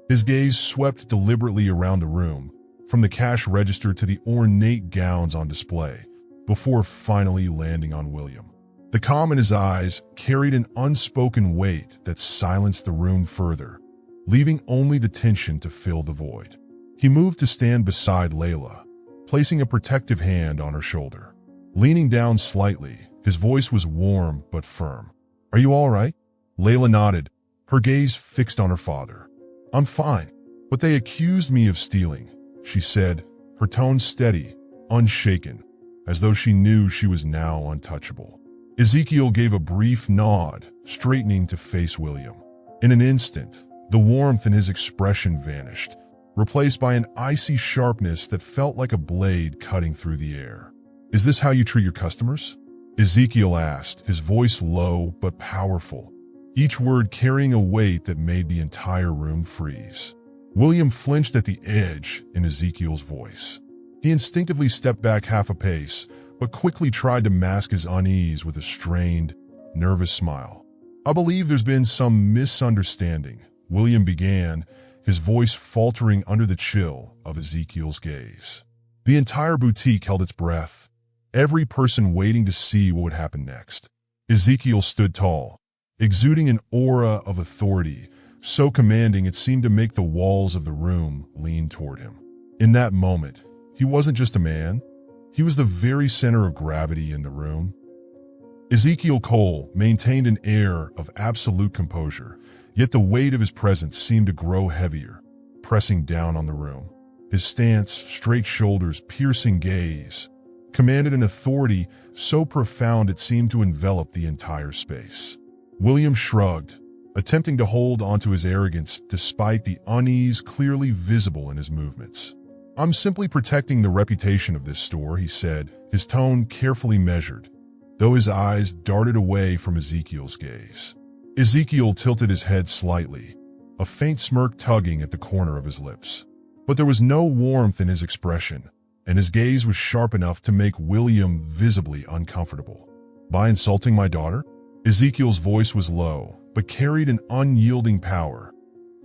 His gaze swept deliberately around the room, from the cash register to the ornate gowns on display, before finally landing on William. The calm in his eyes carried an unspoken weight that silenced the room further, leaving only the tension to fill the void. He moved to stand beside Layla, placing a protective hand on her shoulder. Leaning down slightly, his voice was warm but firm. "Are you all right?" Layla nodded, her gaze fixed on her father. "I'm fine, but they accused me of stealing," she said, her tone steady, unshaken, as though she knew she was now untouchable. Ezekiel gave a brief nod, straightening to face William. In an instant, the warmth in his expression vanished, replaced by an icy sharpness that felt like a blade cutting through the air. "Is this how you treat your customers?" Ezekiel asked, his voice low but powerful, each word carrying a weight that made the entire room freeze. William flinched at the edge in Ezekiel's voice. He instinctively stepped back half a pace, but quickly tried to mask his unease with a strained, nervous smile. "I believe there's been some misunderstanding," William began, his voice faltering under the chill of Ezekiel's gaze. The entire boutique held its breath, every person waiting to see what would happen next. Ezekiel stood tall, exuding an aura of authority, so commanding it seemed to make the walls of the room lean toward him. In that moment, he wasn't just a man, he was the very center of gravity in the room. Ezekiel Cole maintained an air of absolute composure, yet the weight of his presence seemed to grow heavier, pressing down on the room. His stance, straight shoulders, piercing gaze, commanded an authority so profound it seemed to envelop the entire space. William shrugged, attempting to hold onto his arrogance despite the unease clearly visible in his movements. "I'm simply protecting the reputation of this store," he said, his tone carefully measured, though his eyes darted away from Ezekiel's gaze. Ezekiel tilted his head slightly, a faint smirk tugging at the corner of his lips. But there was no warmth in his expression, and his gaze was sharp enough to make William visibly uncomfortable. "By insulting my daughter?" Ezekiel's voice was low, but carried an unyielding power,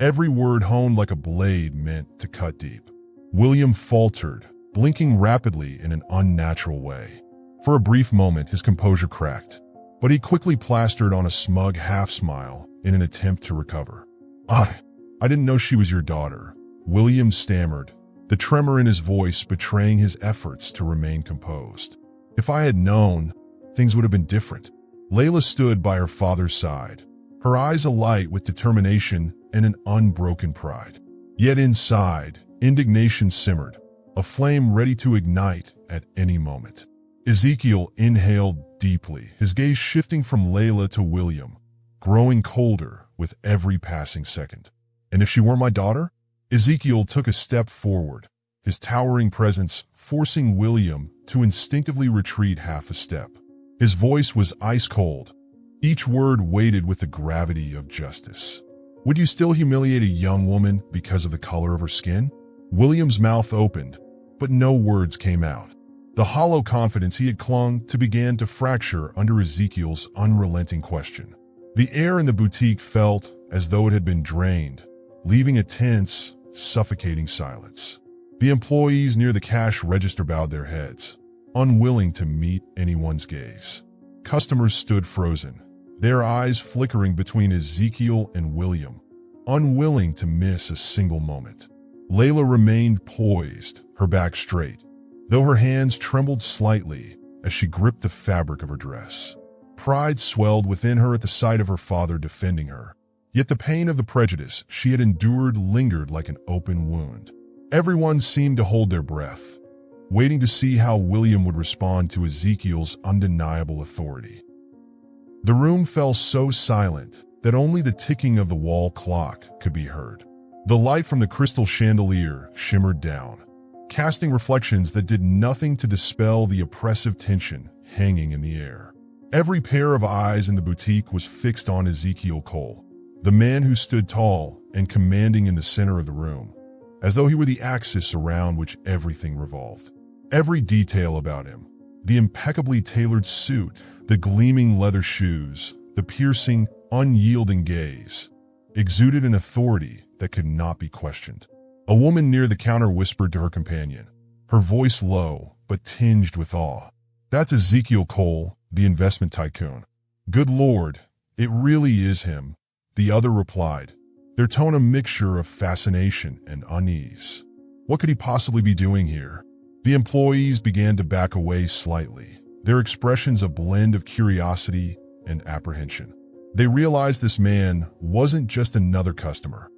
every word honed like a blade meant to cut deep. William faltered, blinking rapidly in an unnatural way. For a brief moment, his composure cracked, but he quickly plastered on a smug half-smile in an attempt to recover. I didn't know she was your daughter," William stammered, the tremor in his voice betraying his efforts to remain composed. "If I had known, things would have been different." Layla stood by her father's side, her eyes alight with determination and an unbroken pride. Yet inside, indignation simmered, a flame ready to ignite at any moment. Ezekiel inhaled deeply, his gaze shifting from Layla to William, growing colder with every passing second. "And if she were my daughter?" Ezekiel took a step forward, his towering presence forcing William to instinctively retreat half a step. His voice was ice-cold, each word weighted with the gravity of justice. "Would you still humiliate a young woman because of the color of her skin?" William's mouth opened, but no words came out. The hollow confidence he had clung to began to fracture under Ezekiel's unrelenting question. The air in the boutique felt as though it had been drained, leaving a tense, suffocating silence. The employees near the cash register bowed their heads, unwilling to meet anyone's gaze. Customers stood frozen, their eyes flickering between Ezekiel and William, unwilling to miss a single moment. Layla remained poised, her back straight, though her hands trembled slightly as she gripped the fabric of her dress. Pride swelled within her at the sight of her father defending her, yet the pain of the prejudice she had endured lingered like an open wound. Everyone seemed to hold their breath, waiting to see how William would respond to Ezekiel's undeniable authority. The room fell so silent that only the ticking of the wall clock could be heard. The light from the crystal chandelier shimmered down, casting reflections that did nothing to dispel the oppressive tension hanging in the air. Every pair of eyes in the boutique was fixed on Ezekiel Cole, the man who stood tall and commanding in the center of the room, as though he were the axis around which everything revolved. Every detail about him, the impeccably tailored suit, the gleaming leather shoes, the piercing, unyielding gaze, exuded an authority that could not be questioned. A woman near the counter whispered to her companion, her voice low but tinged with awe. "That's Ezekiel Cole, the investment tycoon." "Good Lord, it really is him," the other replied, their tone a mixture of fascination and unease. What could he possibly be doing here? The employees began to back away slightly, their expressions a blend of curiosity and apprehension. They realized this man wasn't just another customer.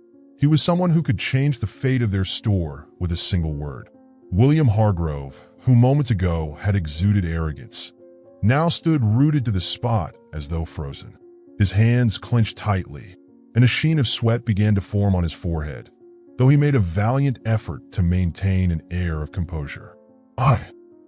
He was someone who could change the fate of their store with a single word. William Hargrove, who moments ago had exuded arrogance, now stood rooted to the spot as though frozen. His hands clenched tightly, and a sheen of sweat began to form on his forehead, though he made a valiant effort to maintain an air of composure. I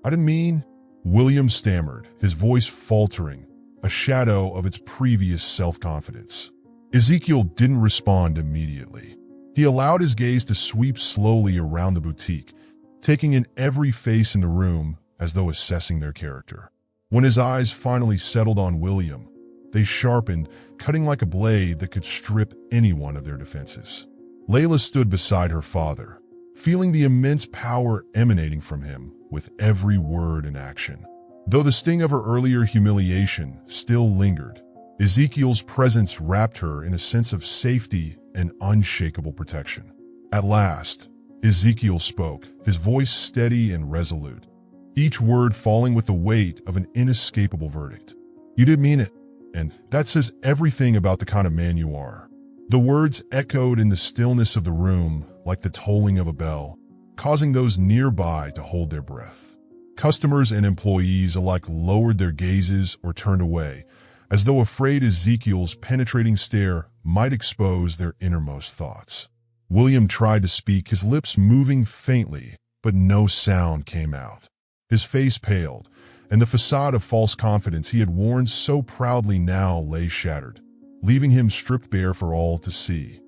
didn't mean," William stammered, his voice faltering, a shadow of its previous self-confidence. Ezekiel didn't respond immediately. He allowed his gaze to sweep slowly around the boutique, taking in every face in the room as though assessing their character. When his eyes finally settled on William, they sharpened, cutting like a blade that could strip anyone of their defenses. Layla stood beside her father, feeling the immense power emanating from him with every word and action. Though the sting of her earlier humiliation still lingered, Ezekiel's presence wrapped her in a sense of safety and unshakable protection. At last, Ezekiel spoke, his voice steady and resolute, each word falling with the weight of an inescapable verdict. "You did mean it, and that says everything about the kind of man you are." The words echoed in the stillness of the room like the tolling of a bell, causing those nearby to hold their breath. Customers and employees alike lowered their gazes or turned away, as though afraid Ezekiel's penetrating stare might expose their innermost thoughts. William tried to speak, his lips moving faintly, but no sound came out. His face paled, and the facade of false confidence he had worn so proudly now lay shattered, leaving him stripped bare for all to see.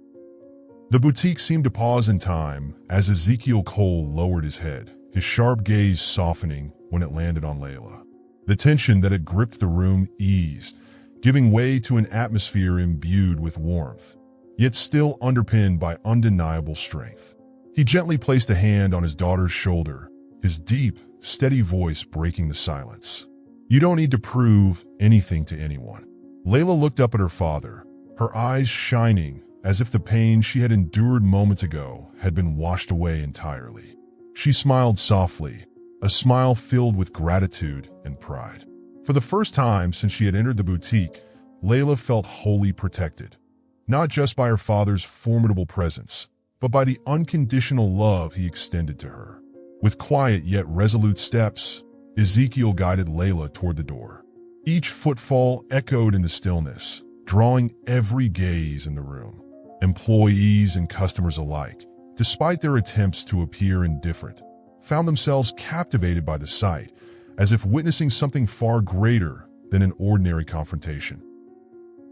The boutique seemed to pause in time as Ezekiel Cole lowered his head, his sharp gaze softening when it landed on Layla. The tension that had gripped the room eased, giving way to an atmosphere imbued with warmth, yet still underpinned by undeniable strength. He gently placed a hand on his daughter's shoulder, his deep, steady voice breaking the silence. "You don't need to prove anything to anyone." Layla looked up at her father, her eyes shining as if the pain she had endured moments ago had been washed away entirely. She smiled softly, a smile filled with gratitude and pride. For the first time since she had entered the boutique, Layla felt wholly protected, not just by her father's formidable presence, but by the unconditional love he extended to her. With quiet yet resolute steps, Ezekiel guided Layla toward the door. Each footfall echoed in the stillness, drawing every gaze in the room. Employees and customers alike, despite their attempts to appear indifferent, found themselves captivated by the sight, as if witnessing something far greater than an ordinary confrontation.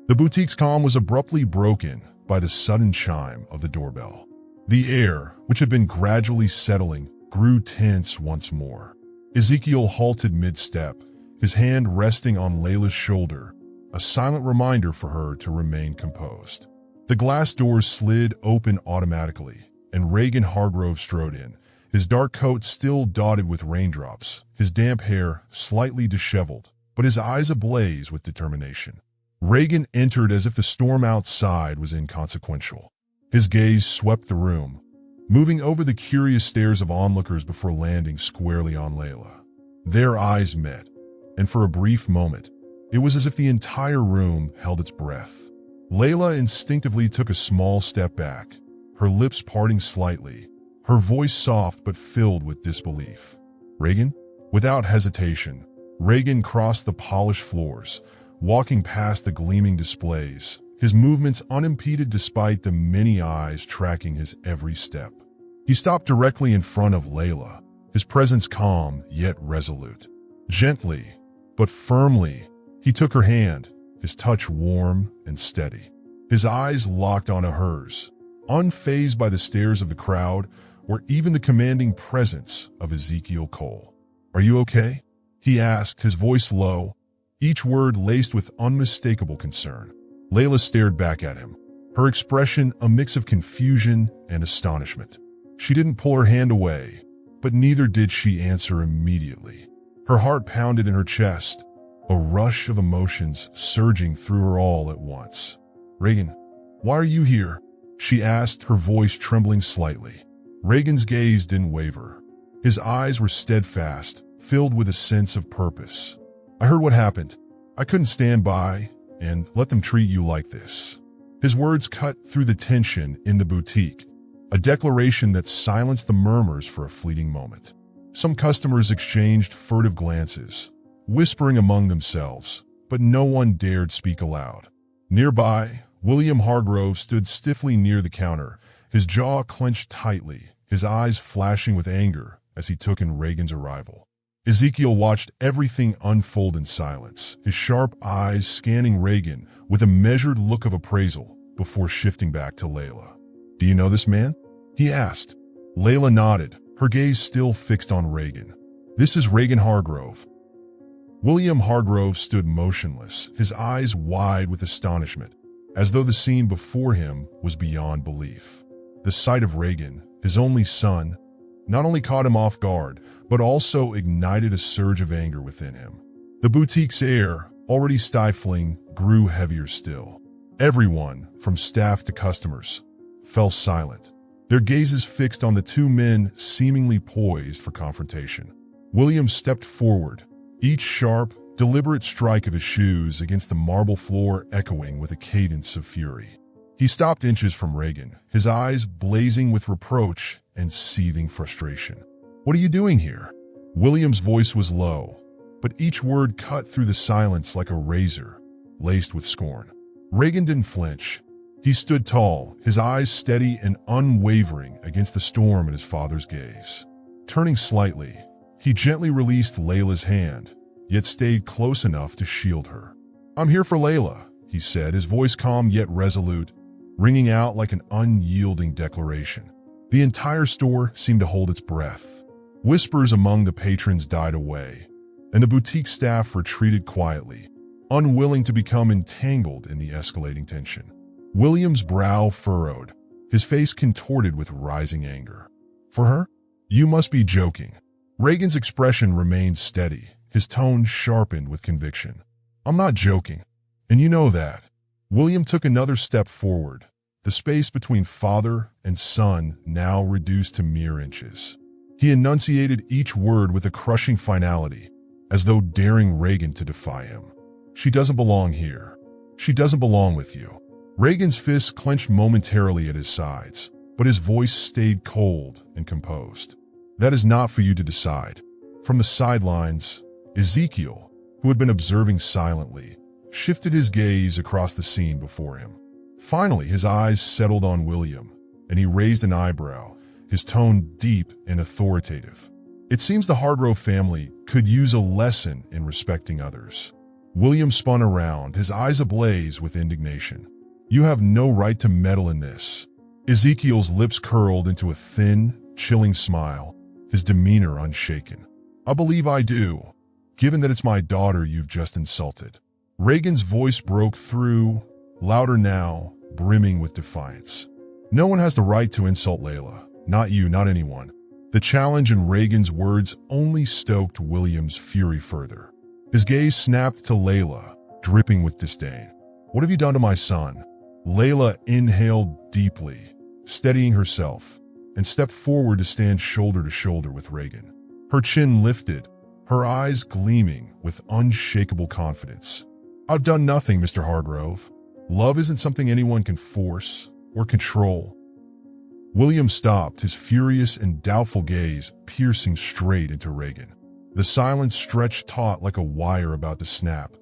The boutique's calm was abruptly broken by the sudden chime of the doorbell. The air, which had been gradually settling, grew tense once more. Ezekiel halted mid-step, his hand resting on Layla's shoulder, a silent reminder for her to remain composed. The glass doors slid open automatically, and Reagan Hargrove strode in, his dark coat still dotted with raindrops, his damp hair slightly disheveled, but his eyes ablaze with determination. Reagan entered as if the storm outside was inconsequential. His gaze swept the room, moving over the curious stares of onlookers before landing squarely on Layla. Their eyes met, and for a brief moment, it was as if the entire room held its breath. Layla instinctively took a small step back, her lips parting slightly, her voice soft but filled with disbelief. "Reagan?" Without hesitation, Reagan crossed the polished floors, walking past the gleaming displays, his movements unimpeded despite the many eyes tracking his every step. He stopped directly in front of Layla, his presence calm yet resolute. Gently, but firmly, he took her hand, his touch warm and steady. His eyes locked onto hers, unfazed by the stares of the crowd or even the commanding presence of Ezekiel Cole. "Are you okay?" he asked, his voice low, each word laced with unmistakable concern. Layla stared back at him, her expression a mix of confusion and astonishment. She didn't pull her hand away, but neither did she answer immediately. Her heart pounded in her chest, a rush of emotions surging through her all at once. "Reagan, why are you here?" she asked, her voice trembling slightly. Reagan's gaze didn't waver. His eyes were steadfast, filled with a sense of purpose. "I heard what happened. I couldn't stand by and let them treat you like this." His words cut through the tension in the boutique, a declaration that silenced the murmurs for a fleeting moment. Some customers exchanged furtive glances, whispering among themselves, but no one dared speak aloud. Nearby, William Hargrove stood stiffly near the counter, his jaw clenched tightly, his eyes flashing with anger as he took in Reagan's arrival. Ezekiel watched everything unfold in silence, his sharp eyes scanning Reagan with a measured look of appraisal before shifting back to Layla. "Do you know this man?" he asked. Layla nodded, her gaze still fixed on Reagan. "This is Reagan Hargrove." William Hargrove stood motionless, his eyes wide with astonishment, as though the scene before him was beyond belief. The sight of Reagan, his only son, not only caught him off guard, but also ignited a surge of anger within him. The boutique's air, already stifling, grew heavier still. Everyone, from staff to customers, fell silent, their gazes fixed on the two men seemingly poised for confrontation. William stepped forward, each sharp, deliberate strike of his shoes against the marble floor echoing with a cadence of fury. He stopped inches from Reagan, his eyes blazing with reproach and seething frustration. "What are you doing here?" William's voice was low, but each word cut through the silence like a razor, laced with scorn. Reagan didn't flinch. He stood tall, his eyes steady and unwavering against the storm in his father's gaze. Turning slightly, he gently released Layla's hand, yet stayed close enough to shield her. "I'm here for Layla," he said, his voice calm yet resolute, ringing out like an unyielding declaration. The entire store seemed to hold its breath. Whispers among the patrons died away, and the boutique staff retreated quietly, unwilling to become entangled in the escalating tension. William's brow furrowed, his face contorted with rising anger. "For her? You must be joking." Reagan's expression remained steady, his tone sharpened with conviction. "I'm not joking, and you know that." William took another step forward, the space between father and son now reduced to mere inches. He enunciated each word with a crushing finality, as though daring Reagan to defy him. "She doesn't belong here. She doesn't belong with you." Reagan's fists clenched momentarily at his sides, but his voice stayed cold and composed. "That is not for you to decide." From the sidelines, Ezekiel, who had been observing silently, shifted his gaze across the scene before him. Finally, his eyes settled on William, and he raised an eyebrow, his tone deep and authoritative. "It seems the Hargrove family could use a lesson in respecting others." William spun around, his eyes ablaze with indignation. "You have no right to meddle in this." Ezekiel's lips curled into a thin, chilling smile, his demeanor unshaken. "I believe I do, given that it's my daughter you've just insulted." Reagan's voice broke through, louder now, brimming with defiance. "No one has the right to insult Layla. Not you, not anyone." The challenge in Reagan's words only stoked William's fury further. His gaze snapped to Layla, dripping with disdain. "What have you done to my son?" Layla inhaled deeply, steadying herself, and stepped forward to stand shoulder to shoulder with Reagan. Her chin lifted, her eyes gleaming with unshakable confidence. "I've done nothing, Mr. Hargrove. Love isn't something anyone can force or control." William stopped, his furious and doubtful gaze piercing straight into Reagan. The silence stretched taut like a wire about to snap,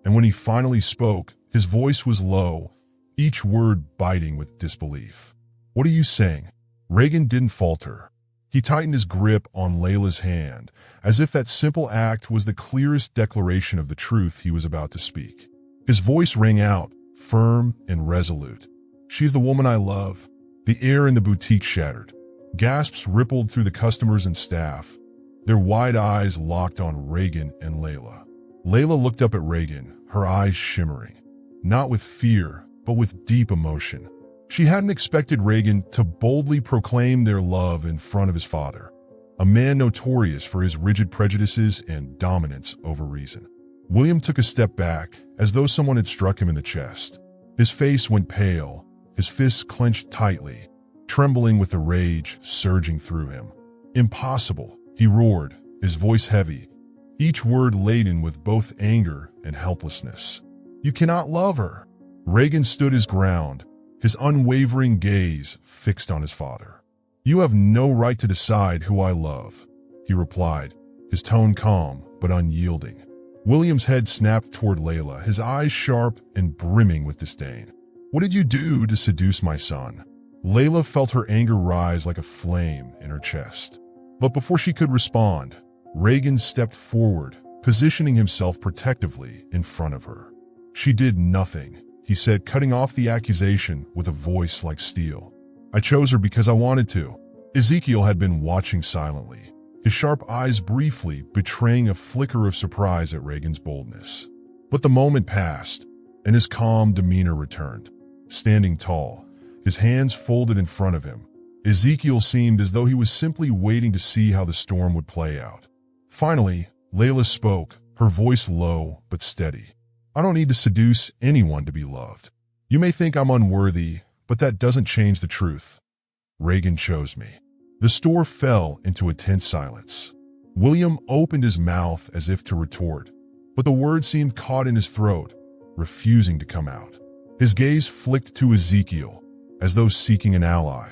and when he finally spoke, his voice was low, each word biting with disbelief. "What are you saying?" Reagan didn't falter. He tightened his grip on Layla's hand, as if that simple act was the clearest declaration of the truth he was about to speak. His voice rang out, firm and resolute. "She's the woman I love." The air in the boutique shattered. Gasps rippled through the customers and staff, their wide eyes locked on Reagan and Layla. Layla looked up at Reagan, her eyes shimmering, not with fear, but with deep emotion. She hadn't expected Reagan to boldly proclaim their love in front of his father, a man notorious for his rigid prejudices and dominance over reason. William took a step back, as though someone had struck him in the chest. His face went pale, his fists clenched tightly, trembling with the rage surging through him. "Impossible," he roared, his voice heavy, each word laden with both anger and helplessness. "You cannot love her." Reagan stood his ground, his unwavering gaze fixed on his father. "You have no right to decide who I love," he replied, his tone calm but unyielding. William's head snapped toward Layla, his eyes sharp and brimming with disdain. "What did you do to seduce my son?" Layla felt her anger rise like a flame in her chest. But before she could respond, Reagan stepped forward, positioning himself protectively in front of her. "She did nothing," he said, cutting off the accusation with a voice like steel. "I chose her because I wanted to." Ezekiel had been watching silently, his sharp eyes briefly betraying a flicker of surprise at Reagan's boldness. But the moment passed, and his calm demeanor returned. Standing tall, his hands folded in front of him, Ezekiel seemed as though he was simply waiting to see how the storm would play out. Finally, Layla spoke, her voice low but steady. "I don't need to seduce anyone to be loved. You may think I'm unworthy, but that doesn't change the truth. Reagan chose me." The store fell into a tense silence. William opened his mouth as if to retort, but the words seemed caught in his throat, refusing to come out. His gaze flicked to Ezekiel, as though seeking an ally.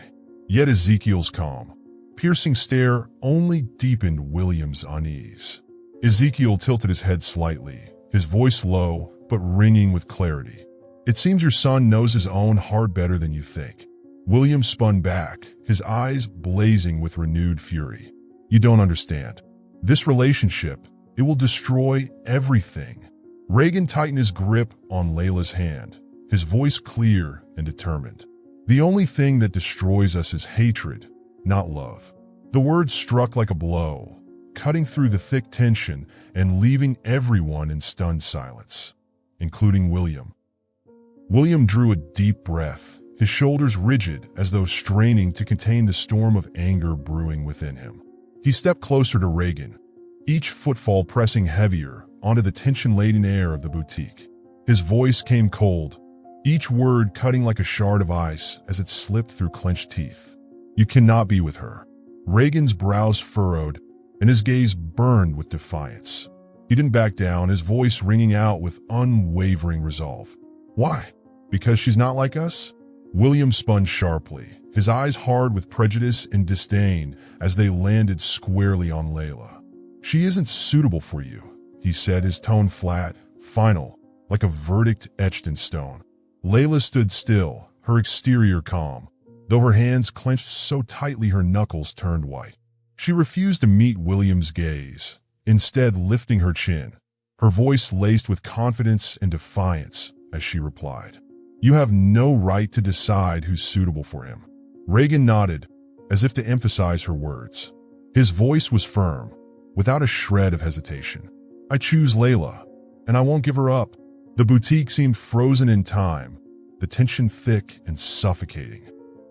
Yet Ezekiel's calm, piercing stare only deepened William's unease. Ezekiel tilted his head slightly, his voice low but ringing with clarity. "It seems your son knows his own heart better than you think." William spun back, his eyes blazing with renewed fury. "You don't understand. This relationship, it will destroy everything." Reagan tightened his grip on Layla's hand, his voice clear and determined. "The only thing that destroys us is hatred, not love." The words struck like a blow, cutting through the thick tension and leaving everyone in stunned silence, including William. William drew a deep breath, his shoulders rigid as though straining to contain the storm of anger brewing within him. He stepped closer to Reagan, each footfall pressing heavier onto the tension-laden air of the boutique. His voice came cold, each word cutting like a shard of ice as it slipped through clenched teeth. "You cannot be with her." Reagan's brows furrowed, and his gaze burned with defiance. He didn't back down, his voice ringing out with unwavering resolve. "Why? Because she's not like us?" William spun sharply, his eyes hard with prejudice and disdain as they landed squarely on Layla. "She isn't suitable for you," he said, his tone flat, final, like a verdict etched in stone. Layla stood still, her exterior calm, though her hands clenched so tightly her knuckles turned white. She refused to meet William's gaze, instead lifting her chin, her voice laced with confidence and defiance as she replied, "You have no right to decide who's suitable for him." Reagan nodded, as if to emphasize her words. His voice was firm, without a shred of hesitation. "I choose Layla, and I won't give her up." The boutique seemed frozen in time, the tension thick and suffocating.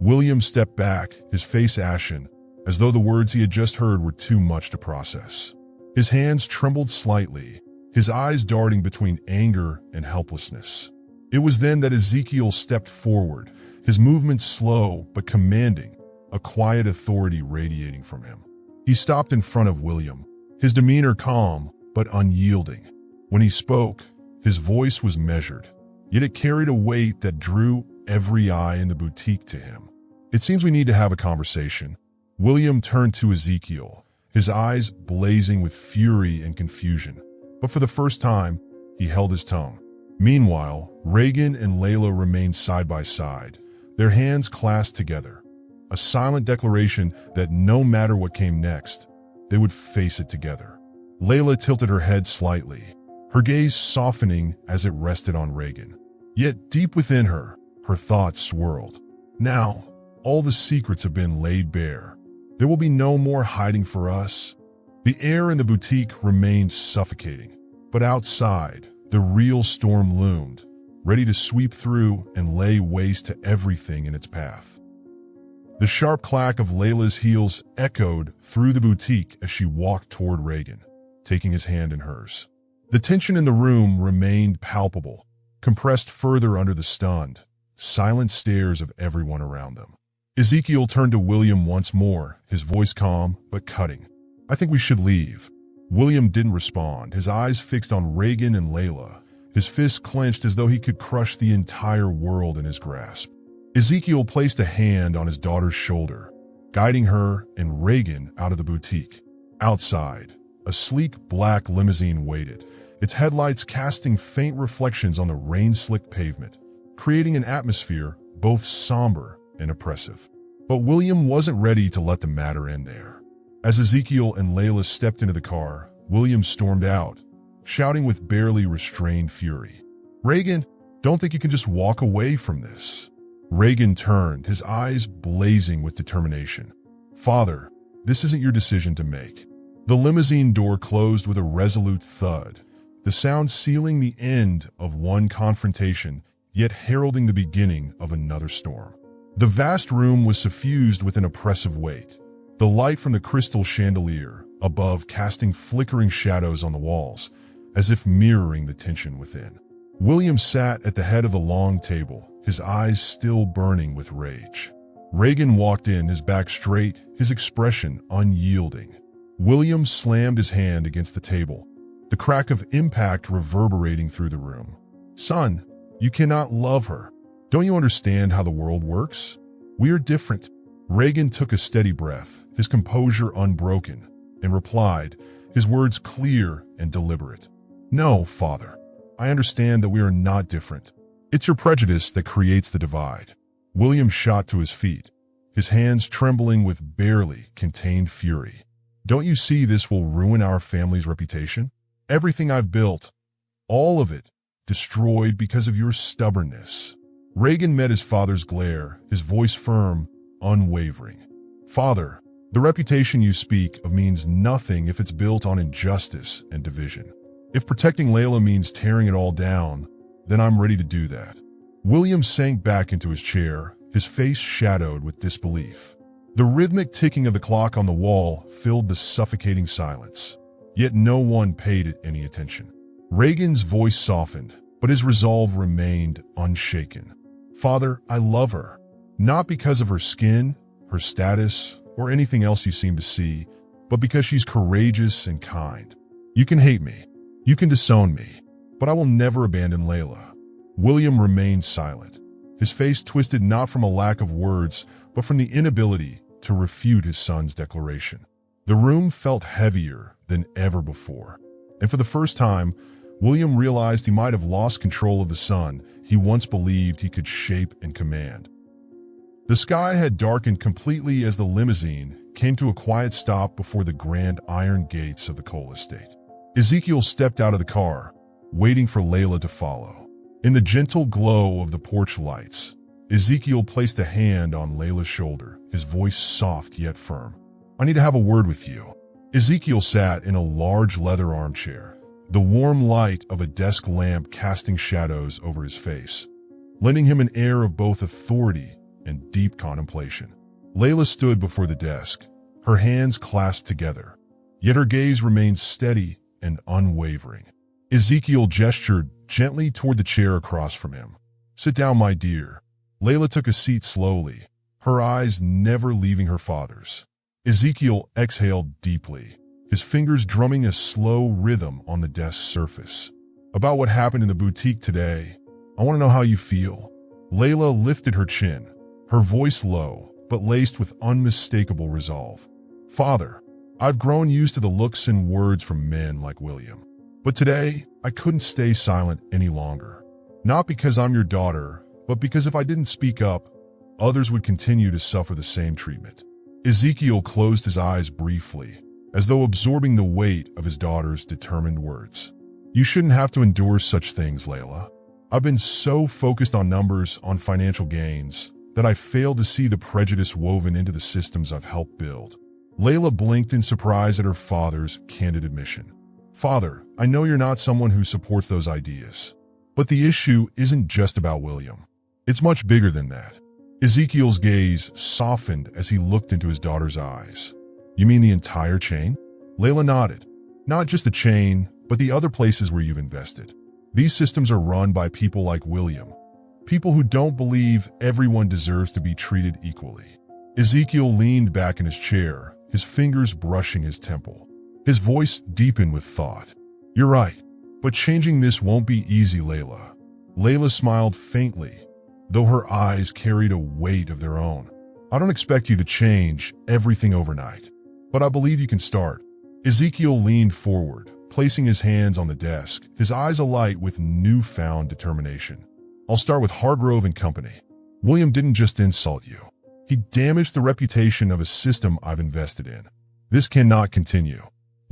William stepped back, his face ashen, as though the words he had just heard were too much to process. His hands trembled slightly, his eyes darting between anger and helplessness. It was then that Ezekiel stepped forward, his movements slow but commanding, a quiet authority radiating from him. He stopped in front of William, his demeanor calm but unyielding. When he spoke, his voice was measured, yet it carried a weight that drew every eye in the boutique to him. "It seems we need to have a conversation." William turned to Ezekiel, his eyes blazing with fury and confusion. But for the first time, he held his tongue. Meanwhile, Reagan and Layla remained side by side, their hands clasped together, a silent declaration that no matter what came next, they would face it together. Layla tilted her head slightly, her gaze softening as it rested on Reagan. Yet deep within her, her thoughts swirled. Now, all the secrets have been laid bare. There will be no more hiding for us. The air in the boutique remained suffocating, but outside, the real storm loomed, ready to sweep through and lay waste to everything in its path. The sharp clack of Layla's heels echoed through the boutique as she walked toward Reagan, taking his hand in hers. The tension in the room remained palpable, compressed further under the stunned, silent stares of everyone around them. Ezekiel turned to William once more, his voice calm but cutting. "I think we should leave." William didn't respond, his eyes fixed on Reagan and Layla, his fists clenched as though he could crush the entire world in his grasp. Ezekiel placed a hand on his daughter's shoulder, guiding her and Reagan out of the boutique. Outside, a sleek black limousine waited, its headlights casting faint reflections on the rain-slicked pavement, creating an atmosphere both somber and oppressive. But William wasn't ready to let the matter end there. As Ezekiel and Layla stepped into the car, William stormed out, shouting with barely restrained fury, "Reagan, don't think you can just walk away from this." Reagan turned, his eyes blazing with determination. "Father, this isn't your decision to make." The limousine door closed with a resolute thud, the sound sealing the end of one confrontation, yet heralding the beginning of another storm. The vast room was suffused with an oppressive weight, the light from the crystal chandelier above casting flickering shadows on the walls, as if mirroring the tension within. William sat at the head of the long table, his eyes still burning with rage. Reagan walked in, his back straight, his expression unyielding. William slammed his hand against the table, the crack of impact reverberating through the room. "Son, you cannot love her. Don't you understand how the world works? We are different." Reagan took a steady breath, his composure unbroken, and replied, his words clear and deliberate. "No, Father. I understand that we are not different. It's your prejudice that creates the divide." William shot to his feet, his hands trembling with barely contained fury. "Don't you see this will ruin our family's reputation? Everything I've built, all of it, destroyed because of your stubbornness." Reagan met his father's glare, his voice firm, unwavering. "Father, the reputation you speak of means nothing if it's built on injustice and division. If protecting Layla means tearing it all down, then I'm ready to do that." William sank back into his chair, his face shadowed with disbelief. The rhythmic ticking of the clock on the wall filled the suffocating silence, yet no one paid it any attention. Reagan's voice softened, but his resolve remained unshaken. "Father, I love her. Not because of her skin, her status, or anything else you seem to see, but because she's courageous and kind. You can hate me, you can disown me, but I will never abandon Layla." William remained silent, his face twisted not from a lack of words, but from the inability to refute his son's declaration. The room felt heavier than ever before, and for the first time, William realized he might have lost control of the son he once believed he could shape and command. The sky had darkened completely as the limousine came to a quiet stop before the grand iron gates of the coal estate. Ezekiel stepped out of the car, waiting for Layla to follow. In the gentle glow of the porch lights, Ezekiel placed a hand on Layla's shoulder, his voice soft yet firm. "I need to have a word with you." Ezekiel sat in a large leather armchair, the warm light of a desk lamp casting shadows over his face, lending him an air of both authority and deep contemplation. Layla stood before the desk, her hands clasped together, yet her gaze remained steady and unwavering. Ezekiel gestured gently toward the chair across from him. "Sit down, my dear." Layla took a seat slowly, her eyes never leaving her father's. Ezekiel exhaled deeply, his fingers drumming a slow rhythm on the desk's surface. "About what happened in the boutique today, I want to know how you feel." Layla lifted her chin, her voice low, but laced with unmistakable resolve. "Father, I've grown used to the looks and words from men like William. But today, I couldn't stay silent any longer. Not because I'm your daughter, but because if I didn't speak up, others would continue to suffer the same treatment. Ezekiel closed his eyes briefly, as though absorbing the weight of his daughter's determined words. You shouldn't have to endure such things, Layla. I've been so focused on numbers, on financial gains, that I failed to see the prejudice woven into the systems I've helped build. Layla blinked in surprise at her father's candid admission. Father, I know you're not someone who supports those ideas. But the issue isn't just about William. It's much bigger than that. Ezekiel's gaze softened as he looked into his daughter's eyes. You mean the entire chain? Layla nodded. Not just the chain, but the other places where you've invested. These systems are run by people like William. People who don't believe everyone deserves to be treated equally. Ezekiel leaned back in his chair, his fingers brushing his temple. His voice deepened with thought. You're right, but changing this won't be easy, Layla. Layla smiled faintly, though her eyes carried a weight of their own. I don't expect you to change everything overnight, but I believe you can start. Ezekiel leaned forward, placing his hands on the desk, his eyes alight with newfound determination. I'll start with Hargrove and Company. William didn't just insult you. He damaged the reputation of a system I've invested in. This cannot continue.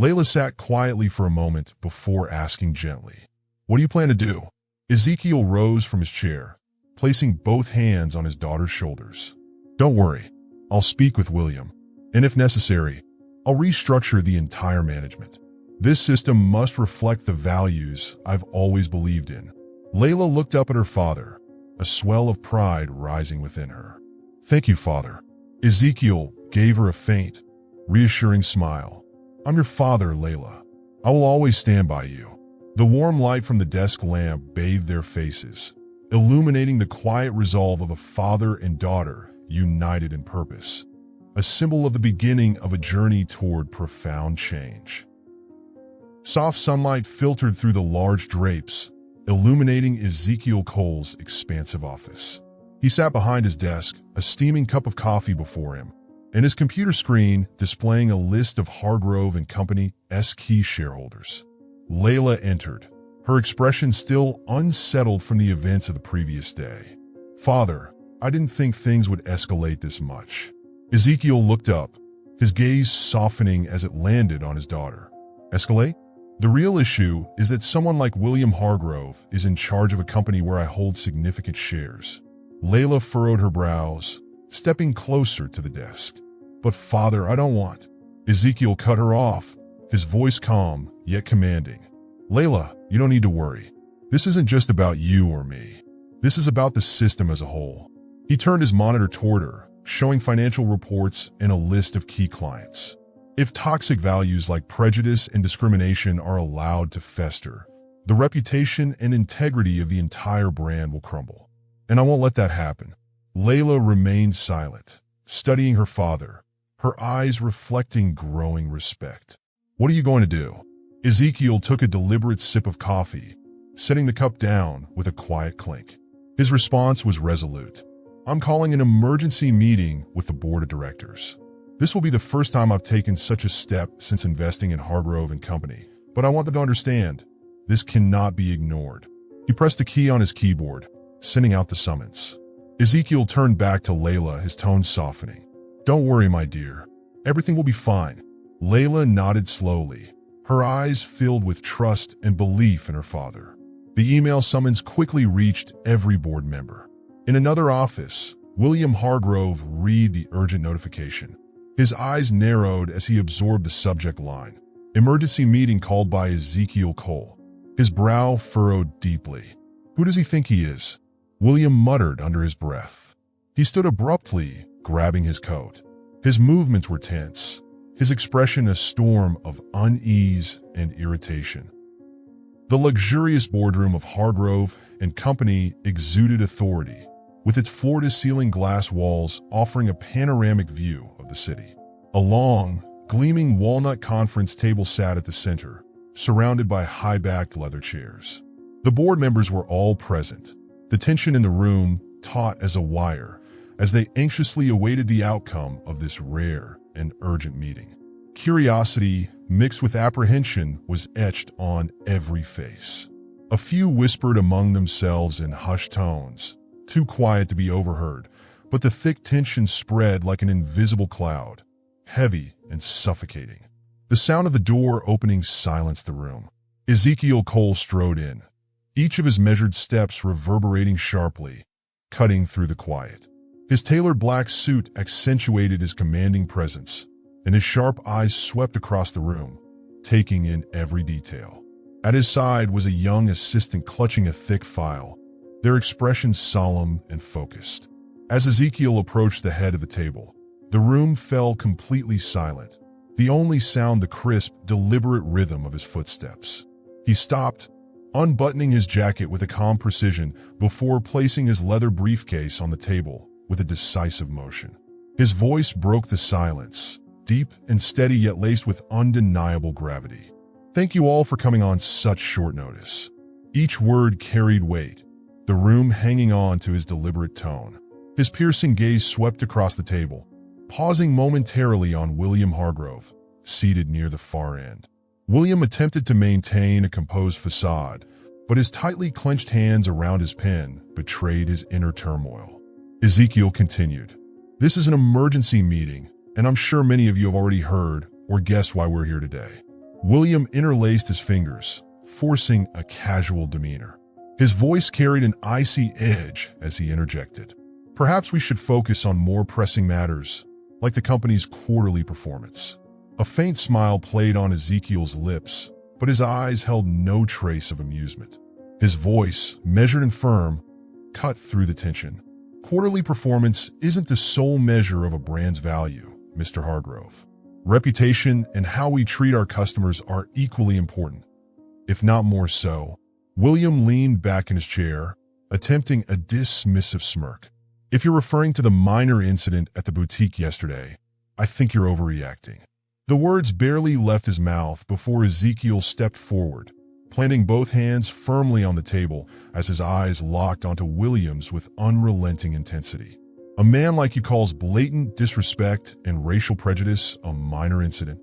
Layla sat quietly for a moment before asking gently, what do you plan to do? Ezekiel rose from his chair, placing both hands on his daughter's shoulders. Don't worry, I'll speak with William, and if necessary, I'll restructure the entire management. This system must reflect the values I've always believed in. Layla looked up at her father, a swell of pride rising within her. Thank you, Father. Ezekiel gave her a faint, reassuring smile. I'm your father, Layla. I will always stand by you. The warm light from the desk lamp bathed their faces, illuminating the quiet resolve of a father and daughter united in purpose, a symbol of the beginning of a journey toward profound change. Soft sunlight filtered through the large drapes, illuminating Ezekiel Cole's expansive office. He sat behind his desk, a steaming cup of coffee before him, and his computer screen displaying a list of Hargrove and Company's key shareholders. Layla entered, her expression still unsettled from the events of the previous day. Father, I didn't think things would escalate this much. Ezekiel looked up, his gaze softening as it landed on his daughter. Escalate? The real issue is that someone like William Hargrove is in charge of a company where I hold significant shares. Layla furrowed her brows, stepping closer to the desk. But Father, I don't want. Ezekiel cut her off, his voice calm, yet commanding. Layla, you don't need to worry. This isn't just about you or me. This is about the system as a whole. He turned his monitor toward her, showing financial reports and a list of key clients. If toxic values like prejudice and discrimination are allowed to fester, the reputation and integrity of the entire brand will crumble. And I won't let that happen. Layla remained silent, studying her father, her eyes reflecting growing respect. What are you going to do? Ezekiel took a deliberate sip of coffee, setting the cup down with a quiet clink. His response was resolute. I'm calling an emergency meeting with the board of directors. This will be the first time I've taken such a step since investing in Hargrove and Company, but I want them to understand, this cannot be ignored. He pressed the key on his keyboard, sending out the summons. Ezekiel turned back to Layla, his tone softening. Don't worry, my dear. Everything will be fine. Layla nodded slowly, her eyes filled with trust and belief in her father. The email summons quickly reached every board member. In another office, William Hargrove read the urgent notification. His eyes narrowed as he absorbed the subject line. Emergency meeting called by Ezekiel Cole. His brow furrowed deeply. Who does he think he is? William muttered under his breath. He stood abruptly, grabbing his coat. His movements were tense, his expression a storm of unease and irritation. The luxurious boardroom of Hargrove and Company exuded authority, with its floor-to-ceiling glass walls offering a panoramic view of the city. A long, gleaming walnut conference table sat at the center, surrounded by high-backed leather chairs. The board members were all present, the tension in the room taut as a wire, as they anxiously awaited the outcome of this rare and urgent meeting. Curiosity, mixed with apprehension, was etched on every face. A few whispered among themselves in hushed tones, too quiet to be overheard, but the thick tension spread like an invisible cloud, heavy and suffocating. The sound of the door opening silenced the room. Ezekiel Cole strode in, each of his measured steps reverberating sharply, cutting through the quiet. His tailored black suit accentuated his commanding presence, and his sharp eyes swept across the room, taking in every detail. At his side was a young assistant clutching a thick file, their expressions solemn and focused. As Ezekiel approached the head of the table, the room fell completely silent, the only sound the crisp, deliberate rhythm of his footsteps. He stopped, unbuttoning his jacket with a calm precision before placing his leather briefcase on the table with a decisive motion. His voice broke the silence, deep and steady yet laced with undeniable gravity. "Thank you all for coming on such short notice." Each word carried weight, the room hanging on to his deliberate tone. His piercing gaze swept across the table, pausing momentarily on William Hargrove, seated near the far end. William attempted to maintain a composed facade, but his tightly clenched hands around his pen betrayed his inner turmoil. Ezekiel continued, "This is an emergency meeting, and I'm sure many of you have already heard or guessed why we're here today." William interlaced his fingers, forcing a casual demeanor. His voice carried an icy edge as he interjected, "Perhaps we should focus on more pressing matters, like the company's quarterly performance." A faint smile played on Ezekiel's lips, but his eyes held no trace of amusement. His voice, measured and firm, cut through the tension. "Quarterly performance isn't the sole measure of a brand's value, Mr. Hargrove. Reputation and how we treat our customers are equally important, if not more so." William leaned back in his chair, attempting a dismissive smirk. "If you're referring to the minor incident at the boutique yesterday, I think you're overreacting." The words barely left his mouth before Ezekiel stepped forward, planting both hands firmly on the table as his eyes locked onto William's with unrelenting intensity. "A man like you calls blatant disrespect and racial prejudice a minor incident?"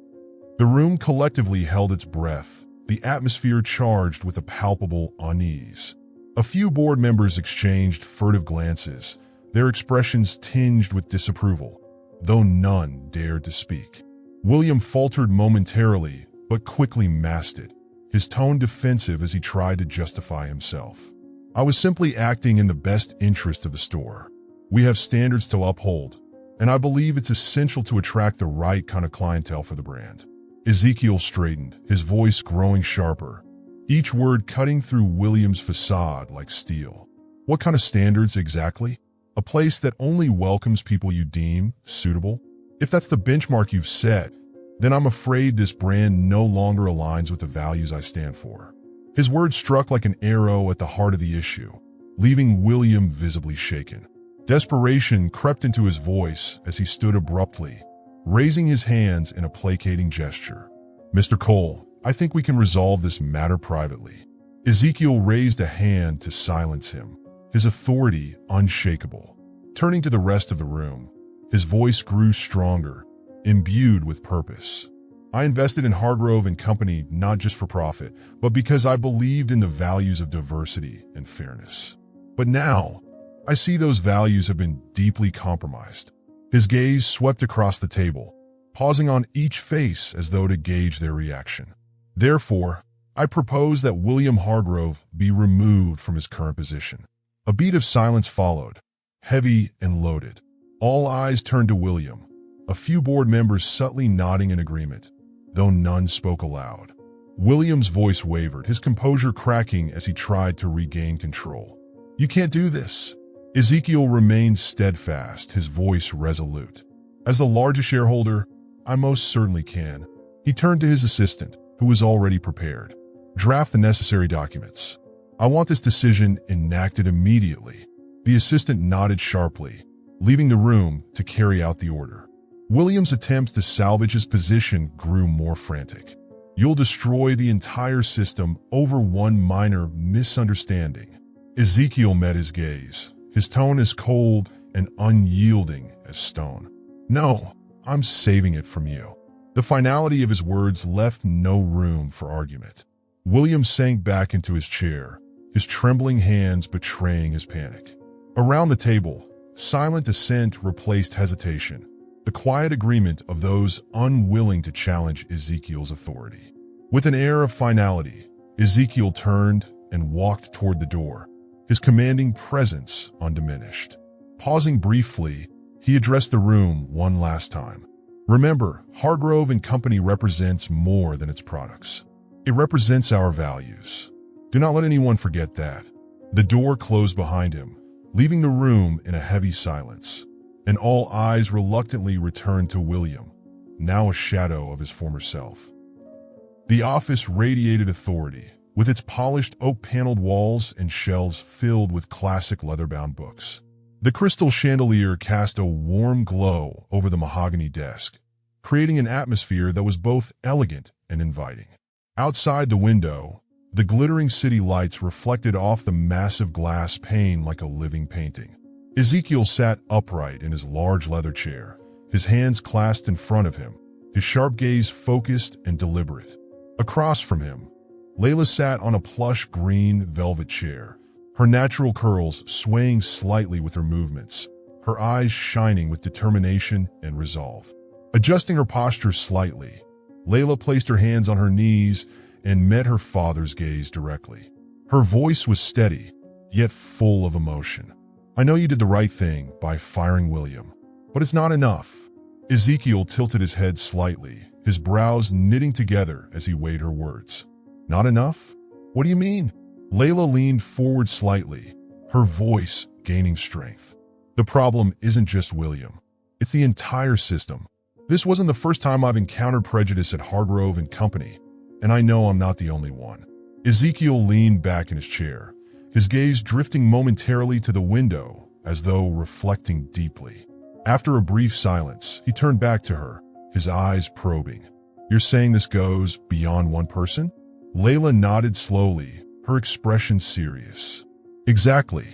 The room collectively held its breath, the atmosphere charged with a palpable unease. A few board members exchanged furtive glances, their expressions tinged with disapproval, though none dared to speak. William faltered momentarily, but quickly masked it, his tone defensive as he tried to justify himself. "I was simply acting in the best interest of the store. We have standards to uphold, and I believe it's essential to attract the right kind of clientele for the brand." Ezekiel straightened, his voice growing sharper, each word cutting through William's facade like steel. "What kind of standards exactly? A place that only welcomes people you deem suitable? If that's the benchmark you've set, then I'm afraid this brand no longer aligns with the values I stand for." His words struck like an arrow at the heart of the issue, leaving William visibly shaken. Desperation crept into his voice as he stood abruptly, raising his hands in a placating gesture. "Mr. Cole, I think we can resolve this matter privately." Ezekiel raised a hand to silence him, his authority unshakable. Turning to the rest of the room, his voice grew stronger, imbued with purpose. "I invested in Hargrove and Company not just for profit, but because I believed in the values of diversity and fairness. But now, I see those values have been deeply compromised." His gaze swept across the table, pausing on each face as though to gauge their reaction. "Therefore, I propose that William Hargrove be removed from his current position." A beat of silence followed, heavy and loaded. All eyes turned to William, a few board members subtly nodding in agreement, though none spoke aloud. William's voice wavered, his composure cracking as he tried to regain control. "You can't do this." Ezekiel remained steadfast, his voice resolute. "As the largest shareholder, I most certainly can." He turned to his assistant, who was already prepared. "Draft the necessary documents. I want this decision enacted immediately." The assistant nodded sharply, leaving the room to carry out the order. William's attempts to salvage his position grew more frantic. "You'll destroy the entire system over one minor misunderstanding." Ezekiel met his gaze, his tone as cold and unyielding as stone. "No, I'm saving it from you." The finality of his words left no room for argument. William sank back into his chair, his trembling hands betraying his panic. Around the table, silent assent replaced hesitation, the quiet agreement of those unwilling to challenge Ezekiel's authority. With an air of finality, Ezekiel turned and walked toward the door, his commanding presence undiminished. Pausing briefly, he addressed the room one last time. Remember, Hargrove and Company represents more than its products. It represents our values. Do not let anyone forget that. The door closed behind him, leaving the room in a heavy silence, and all eyes reluctantly returned to William, now a shadow of his former self. The office radiated authority, with its polished oak-paneled walls and shelves filled with classic leather-bound books. The crystal chandelier cast a warm glow over the mahogany desk, creating an atmosphere that was both elegant and inviting. Outside the window, the glittering city lights reflected off the massive glass pane like a living painting. Ezekiel sat upright in his large leather chair, his hands clasped in front of him, his sharp gaze focused and deliberate. Across from him, Layla sat on a plush green velvet chair, her natural curls swaying slightly with her movements, her eyes shining with determination and resolve. Adjusting her posture slightly, Layla placed her hands on her knees and met her father's gaze directly. Her voice was steady, yet full of emotion. "I know you did the right thing by firing William, but it's not enough." Ezekiel tilted his head slightly, his brows knitting together as he weighed her words. "Not enough? What do you mean?" Layla leaned forward slightly, her voice gaining strength. "The problem isn't just William. It's the entire system. This wasn't the first time I've encountered prejudice at Hargrove and Company, and I know I'm not the only one." Ezekiel leaned back in his chair, his gaze drifting momentarily to the window as though reflecting deeply. After a brief silence, he turned back to her, his eyes probing. "You're saying this goes beyond one person?" Layla nodded slowly, her expression serious. "Exactly.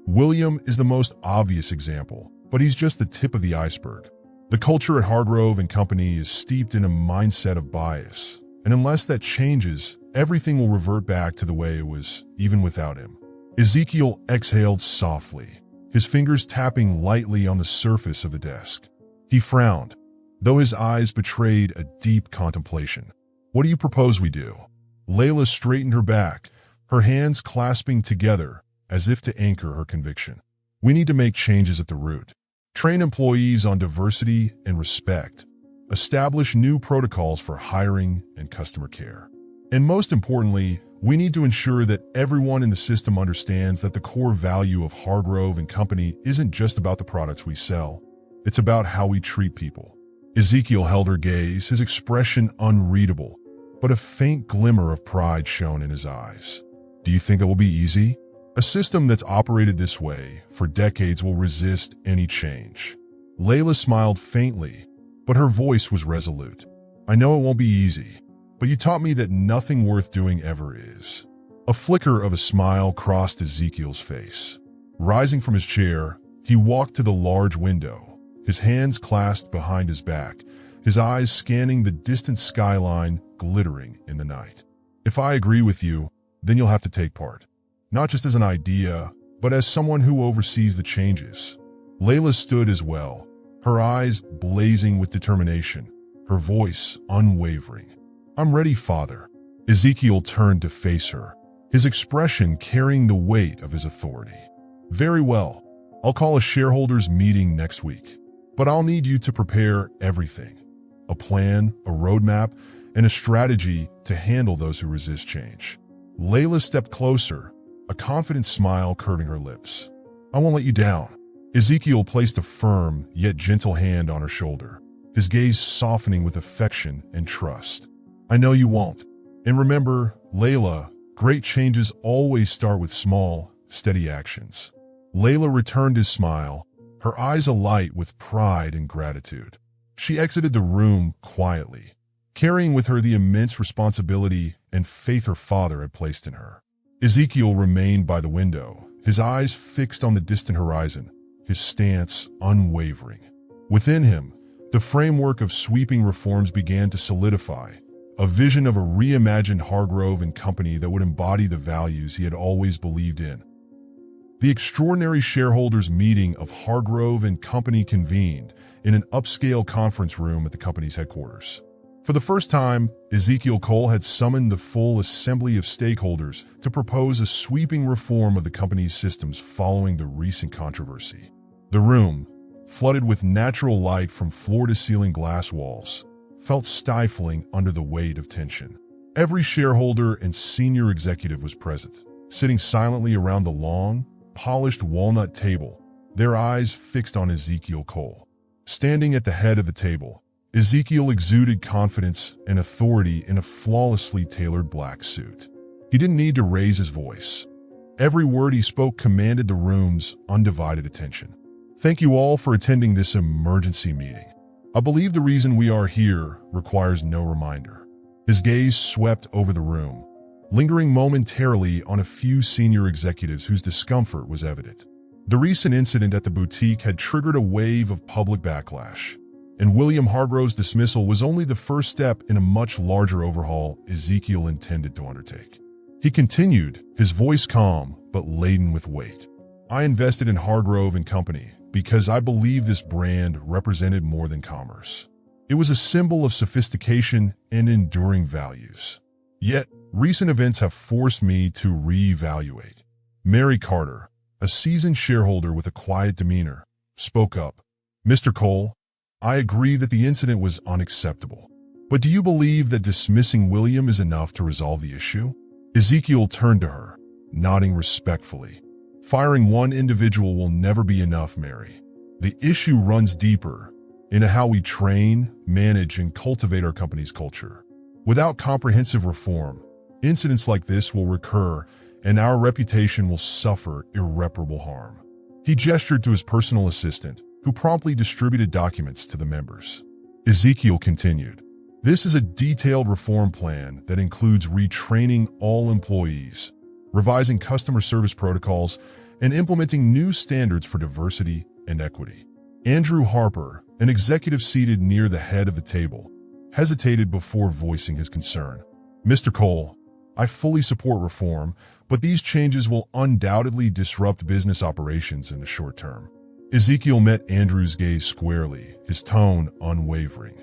William is the most obvious example, but he's just the tip of the iceberg. The culture at Hargrove and Company is steeped in a mindset of bias, and unless that changes, everything will revert back to the way it was, even without him." Ezekiel exhaled softly, his fingers tapping lightly on the surface of the desk. He frowned, though his eyes betrayed a deep contemplation. "What do you propose we do?" Layla straightened her back, her hands clasping together as if to anchor her conviction. "We need to make changes at the root. Train employees on diversity and respect. Establish new protocols for hiring and customer care. And most importantly, we need to ensure that everyone in the system understands that the core value of Hargrove and Company isn't just about the products we sell. It's about how we treat people." Ezekiel held her gaze, his expression unreadable, but a faint glimmer of pride shone in his eyes. "Do you think that will be easy? A system that's operated this way for decades will resist any change." Layla smiled faintly, but her voice was resolute. "I know it won't be easy, but you taught me that nothing worth doing ever is." A flicker of a smile crossed Ezekiel's face. Rising from his chair, he walked to the large window, his hands clasped behind his back, his eyes scanning the distant skyline glittering in the night. "If I agree with you, then you'll have to take part. Not just as an idea, but as someone who oversees the changes." Layla stood as well, her eyes blazing with determination, her voice unwavering. "I'm ready, Father." Ezekiel turned to face her, his expression carrying the weight of his authority. "Very well. I'll call a shareholders meeting next week, but I'll need you to prepare everything. A plan, a roadmap, and a strategy to handle those who resist change." Layla stepped closer, a confident smile curving her lips. "I won't let you down." Ezekiel placed a firm yet gentle hand on her shoulder, his gaze softening with affection and trust. "I know you won't. And remember, Layla, great changes always start with small, steady actions." Layla returned his smile, her eyes alight with pride and gratitude. She exited the room quietly, carrying with her the immense responsibility and faith her father had placed in her. Ezekiel remained by the window, his eyes fixed on the distant horizon, his stance unwavering. Within him, the framework of sweeping reforms began to solidify, a vision of a reimagined Hargrove and Company that would embody the values he had always believed in. The extraordinary shareholders' meeting of Hargrove and Company convened in an upscale conference room at the company's headquarters. For the first time, Ezekiel Cole had summoned the full assembly of stakeholders to propose a sweeping reform of the company's systems following the recent controversy. The room, flooded with natural light from floor-to-ceiling glass walls, felt stifling under the weight of tension. Every shareholder and senior executive was present, sitting silently around the long, polished walnut table, their eyes fixed on Ezekiel Cole. Standing at the head of the table, Ezekiel exuded confidence and authority in a flawlessly tailored black suit. He didn't need to raise his voice. Every word he spoke commanded the room's undivided attention. Thank you all for attending this emergency meeting. I believe the reason we are here requires no reminder. His gaze swept over the room, lingering momentarily on a few senior executives whose discomfort was evident. The recent incident at the boutique had triggered a wave of public backlash, and William Hargrove's dismissal was only the first step in a much larger overhaul Ezekiel intended to undertake. He continued, his voice calm but laden with weight. I invested in Hargrove and Company because I believe this brand represented more than commerce. It was a symbol of sophistication and enduring values. Yet, recent events have forced me to reevaluate. Mary Carter, a seasoned shareholder with a quiet demeanor, spoke up. Mr. Cole, I agree that the incident was unacceptable. But do you believe that dismissing William is enough to resolve the issue? Ezekiel turned to her, nodding respectfully. Firing one individual will never be enough, Mary. The issue runs deeper into how we train, manage, and cultivate our company's culture. Without comprehensive reform, incidents like this will recur and our reputation will suffer irreparable harm. He gestured to his personal assistant, who promptly distributed documents to the members. Ezekiel continued, this is a detailed reform plan that includes retraining all employees, revising customer service protocols, and implementing new standards for diversity and equity. Andrew Harper, an executive seated near the head of the table, hesitated before voicing his concern. Mr. Cole, I fully support reform, but these changes will undoubtedly disrupt business operations in the short term. Ezekiel met Andrew's gaze squarely, his tone unwavering.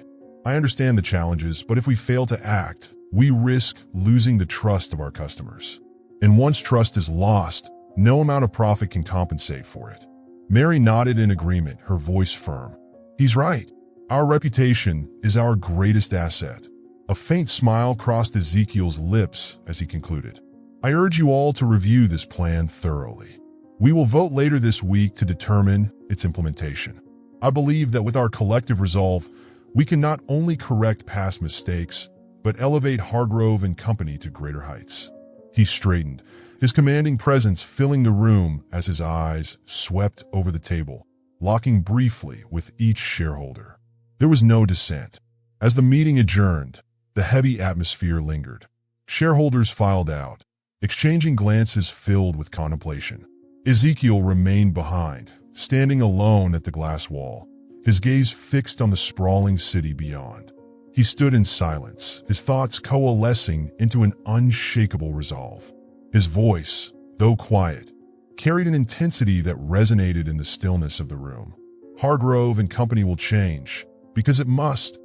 I understand the challenges, but if we fail to act, we risk losing the trust of our customers. And once trust is lost, no amount of profit can compensate for it. Mary nodded in agreement, her voice firm. He's right. Our reputation is our greatest asset. A faint smile crossed Ezekiel's lips as he concluded. I urge you all to review this plan thoroughly. We will vote later this week to determine its implementation. I believe that with our collective resolve, we can not only correct past mistakes, but elevate Hargrove and Company to greater heights. He straightened, his commanding presence filling the room as his eyes swept over the table, locking briefly with each shareholder. There was no dissent. As the meeting adjourned, the heavy atmosphere lingered. Shareholders filed out, exchanging glances filled with contemplation. Ezekiel remained behind, standing alone at the glass wall, his gaze fixed on the sprawling city beyond. He stood in silence, his thoughts coalescing into an unshakable resolve. His voice, though quiet, carried an intensity that resonated in the stillness of the room. Hargrove and Company will change, because it must.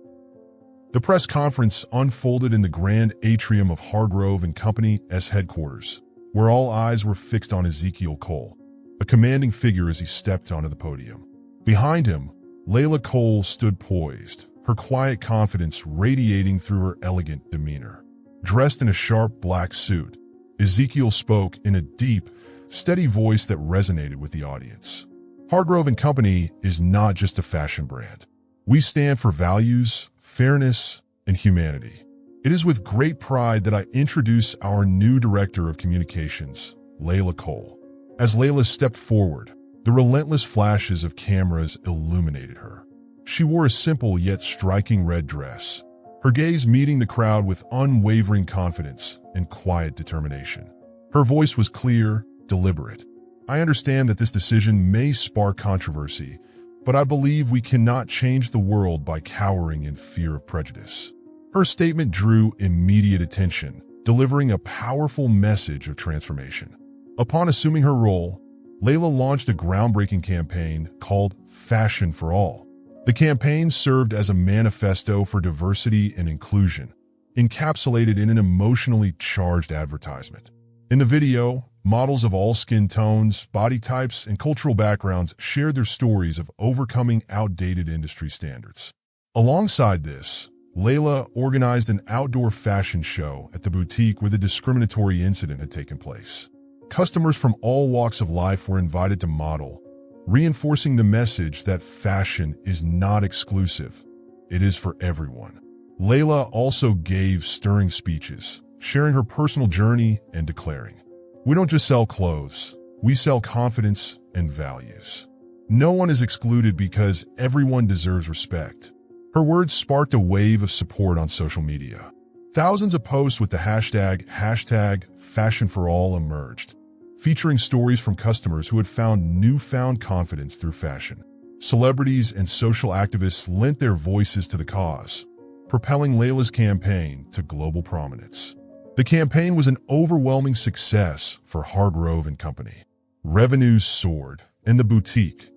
The press conference unfolded in the grand atrium of Hargrove and Company's headquarters, where all eyes were fixed on Ezekiel Cole, a commanding figure as he stepped onto the podium. Behind him, Layla Cole stood poised, her quiet confidence radiating through her elegant demeanor. Dressed in a sharp black suit, Ezekiel spoke in a deep, steady voice that resonated with the audience. Hargrove and Company is not just a fashion brand. We stand for values, fairness, and humanity. It is with great pride that I introduce our new Director of Communications, Layla Cole. As Layla stepped forward, the relentless flashes of cameras illuminated her. She wore a simple yet striking red dress, her gaze meeting the crowd with unwavering confidence and quiet determination. Her voice was clear, deliberate. I understand that this decision may spark controversy, but I believe we cannot change the world by cowering in fear of prejudice. Her statement drew immediate attention, delivering a powerful message of transformation. Upon assuming her role, Layla launched a groundbreaking campaign called Fashion for All. The campaign served as a manifesto for diversity and inclusion, encapsulated in an emotionally charged advertisement. In the video, models of all skin tones, body types, and cultural backgrounds shared their stories of overcoming outdated industry standards. Alongside this, Layla organized an outdoor fashion show at the boutique where the discriminatory incident had taken place. Customers from all walks of life were invited to model, reinforcing the message that fashion is not exclusive, it is for everyone. Layla also gave stirring speeches, sharing her personal journey and declaring, "We don't just sell clothes, we sell confidence and values. No one is excluded because everyone deserves respect." Her words sparked a wave of support on social media. Thousands of posts with the hashtag #FashionForAll emerged, featuring stories from customers who had found newfound confidence through fashion. Celebrities and social activists lent their voices to the cause, propelling Layla's campaign to global prominence. The campaign was an overwhelming success for Hargrove & Company. Revenues soared, and the boutique,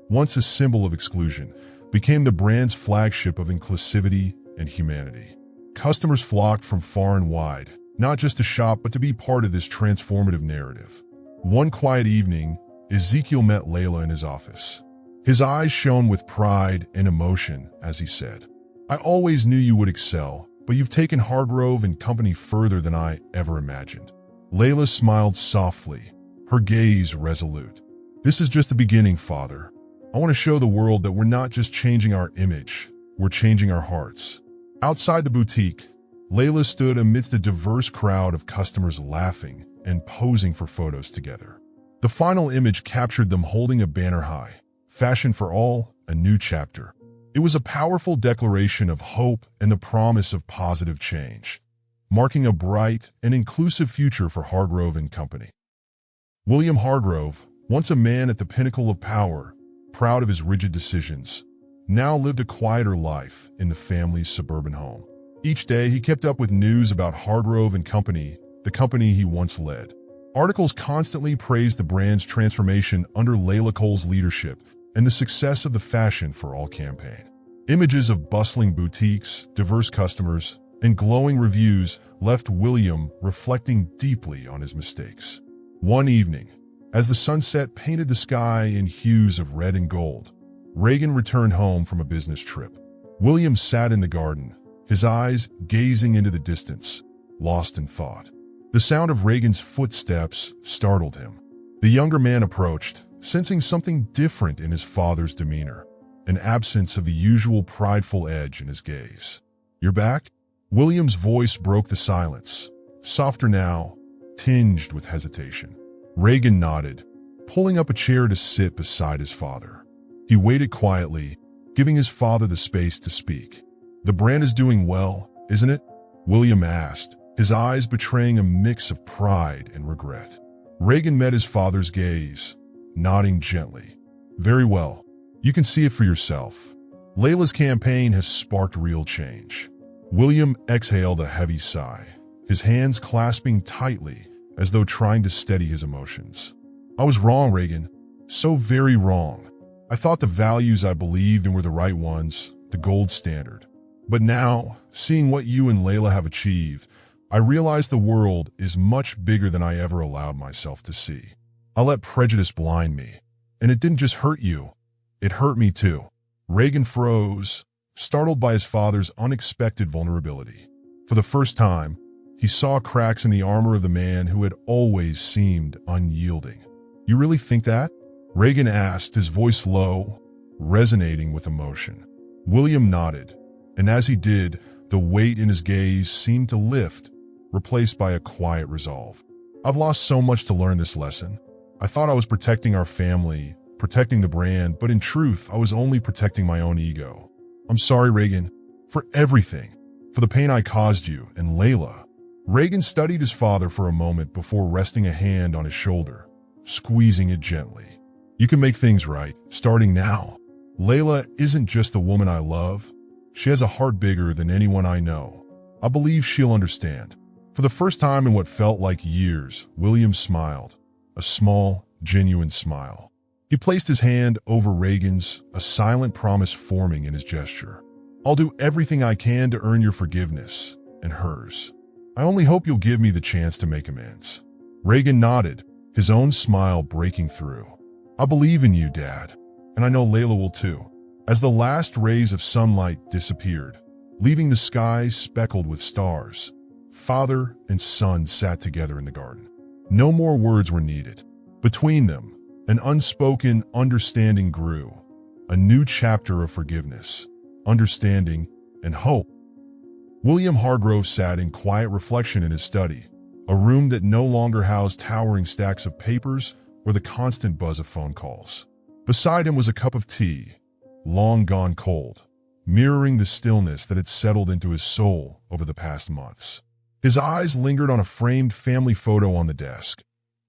once a symbol of exclusion, became the brand's flagship of inclusivity and humanity. Customers flocked from far and wide, not just to shop but to be part of this transformative narrative. One quiet evening, Ezekiel met Layla in his office. His eyes shone with pride and emotion as he said, "I always knew you would excel, but you've taken Hargrove & Company further than I ever imagined." Layla smiled softly, her gaze resolute. "This is just the beginning, Father. I want to show the world that we're not just changing our image, we're changing our hearts." Outside the boutique, Layla stood amidst a diverse crowd of customers laughing and posing for photos together. The final image captured them holding a banner high, "Fashion for All, a new chapter." It was a powerful declaration of hope and the promise of positive change, marking a bright and inclusive future for Hargrove & Company. William Hargrove, once a man at the pinnacle of power, proud of his rigid decisions, now lived a quieter life in the family's suburban home. Each day, he kept up with news about Hargrove & Company, the company he once led. Articles constantly praised the brand's transformation under Layla Cole's leadership and the success of the Fashion for All campaign. Images of bustling boutiques, diverse customers, and glowing reviews left William reflecting deeply on his mistakes. One evening, as the sunset painted the sky in hues of red and gold, Reagan returned home from a business trip. William sat in the garden, his eyes gazing into the distance, lost in thought. The sound of Reagan's footsteps startled him. The younger man approached, sensing something different in his father's demeanor, an absence of the usual prideful edge in his gaze. "You're back?" William's voice broke the silence, softer now, tinged with hesitation. Reagan nodded, pulling up a chair to sit beside his father. He waited quietly, giving his father the space to speak. "The brand is doing well, isn't it?" William asked, his eyes betraying a mix of pride and regret. Reagan met his father's gaze, nodding gently. "Very well. You can see it for yourself. Layla's campaign has sparked real change." William exhaled a heavy sigh, his hands clasping tightly as though trying to steady his emotions. "I was wrong, Reagan. So very wrong. I thought the values I believed in were the right ones, the gold standard. But now, seeing what you and Layla have achieved, I realize the world is much bigger than I ever allowed myself to see. I let prejudice blind me, and it didn't just hurt you, it hurt me too." Reagan froze, startled by his father's unexpected vulnerability. For the first time, he saw cracks in the armor of the man who had always seemed unyielding. "You really think that?" Reagan asked, his voice low, resonating with emotion. William nodded, and as he did, the weight in his gaze seemed to lift, replaced by a quiet resolve. "I've lost so much to learn this lesson. I thought I was protecting our family, protecting the brand, but in truth, I was only protecting my own ego. I'm sorry, Reagan, for everything, for the pain I caused you and Layla." Reagan studied his father for a moment before resting a hand on his shoulder, squeezing it gently. "You can make things right, starting now. Layla isn't just the woman I love. She has a heart bigger than anyone I know. I believe she'll understand." For the first time in what felt like years, William smiled, a small, genuine smile. He placed his hand over Reagan's, a silent promise forming in his gesture. "I'll do everything I can to earn your forgiveness, and hers. I only hope you'll give me the chance to make amends." Reagan nodded, his own smile breaking through. "I believe in you, Dad, and I know Layla will too." As the last rays of sunlight disappeared, leaving the sky speckled with stars, father and son sat together in the garden. No more words were needed. Between them, an unspoken understanding grew, a new chapter of forgiveness, understanding, and hope. William Hargrove sat in quiet reflection in his study, a room that no longer housed towering stacks of papers or the constant buzz of phone calls. Beside him was a cup of tea, long gone cold, mirroring the stillness that had settled into his soul over the past months. His eyes lingered on a framed family photo on the desk,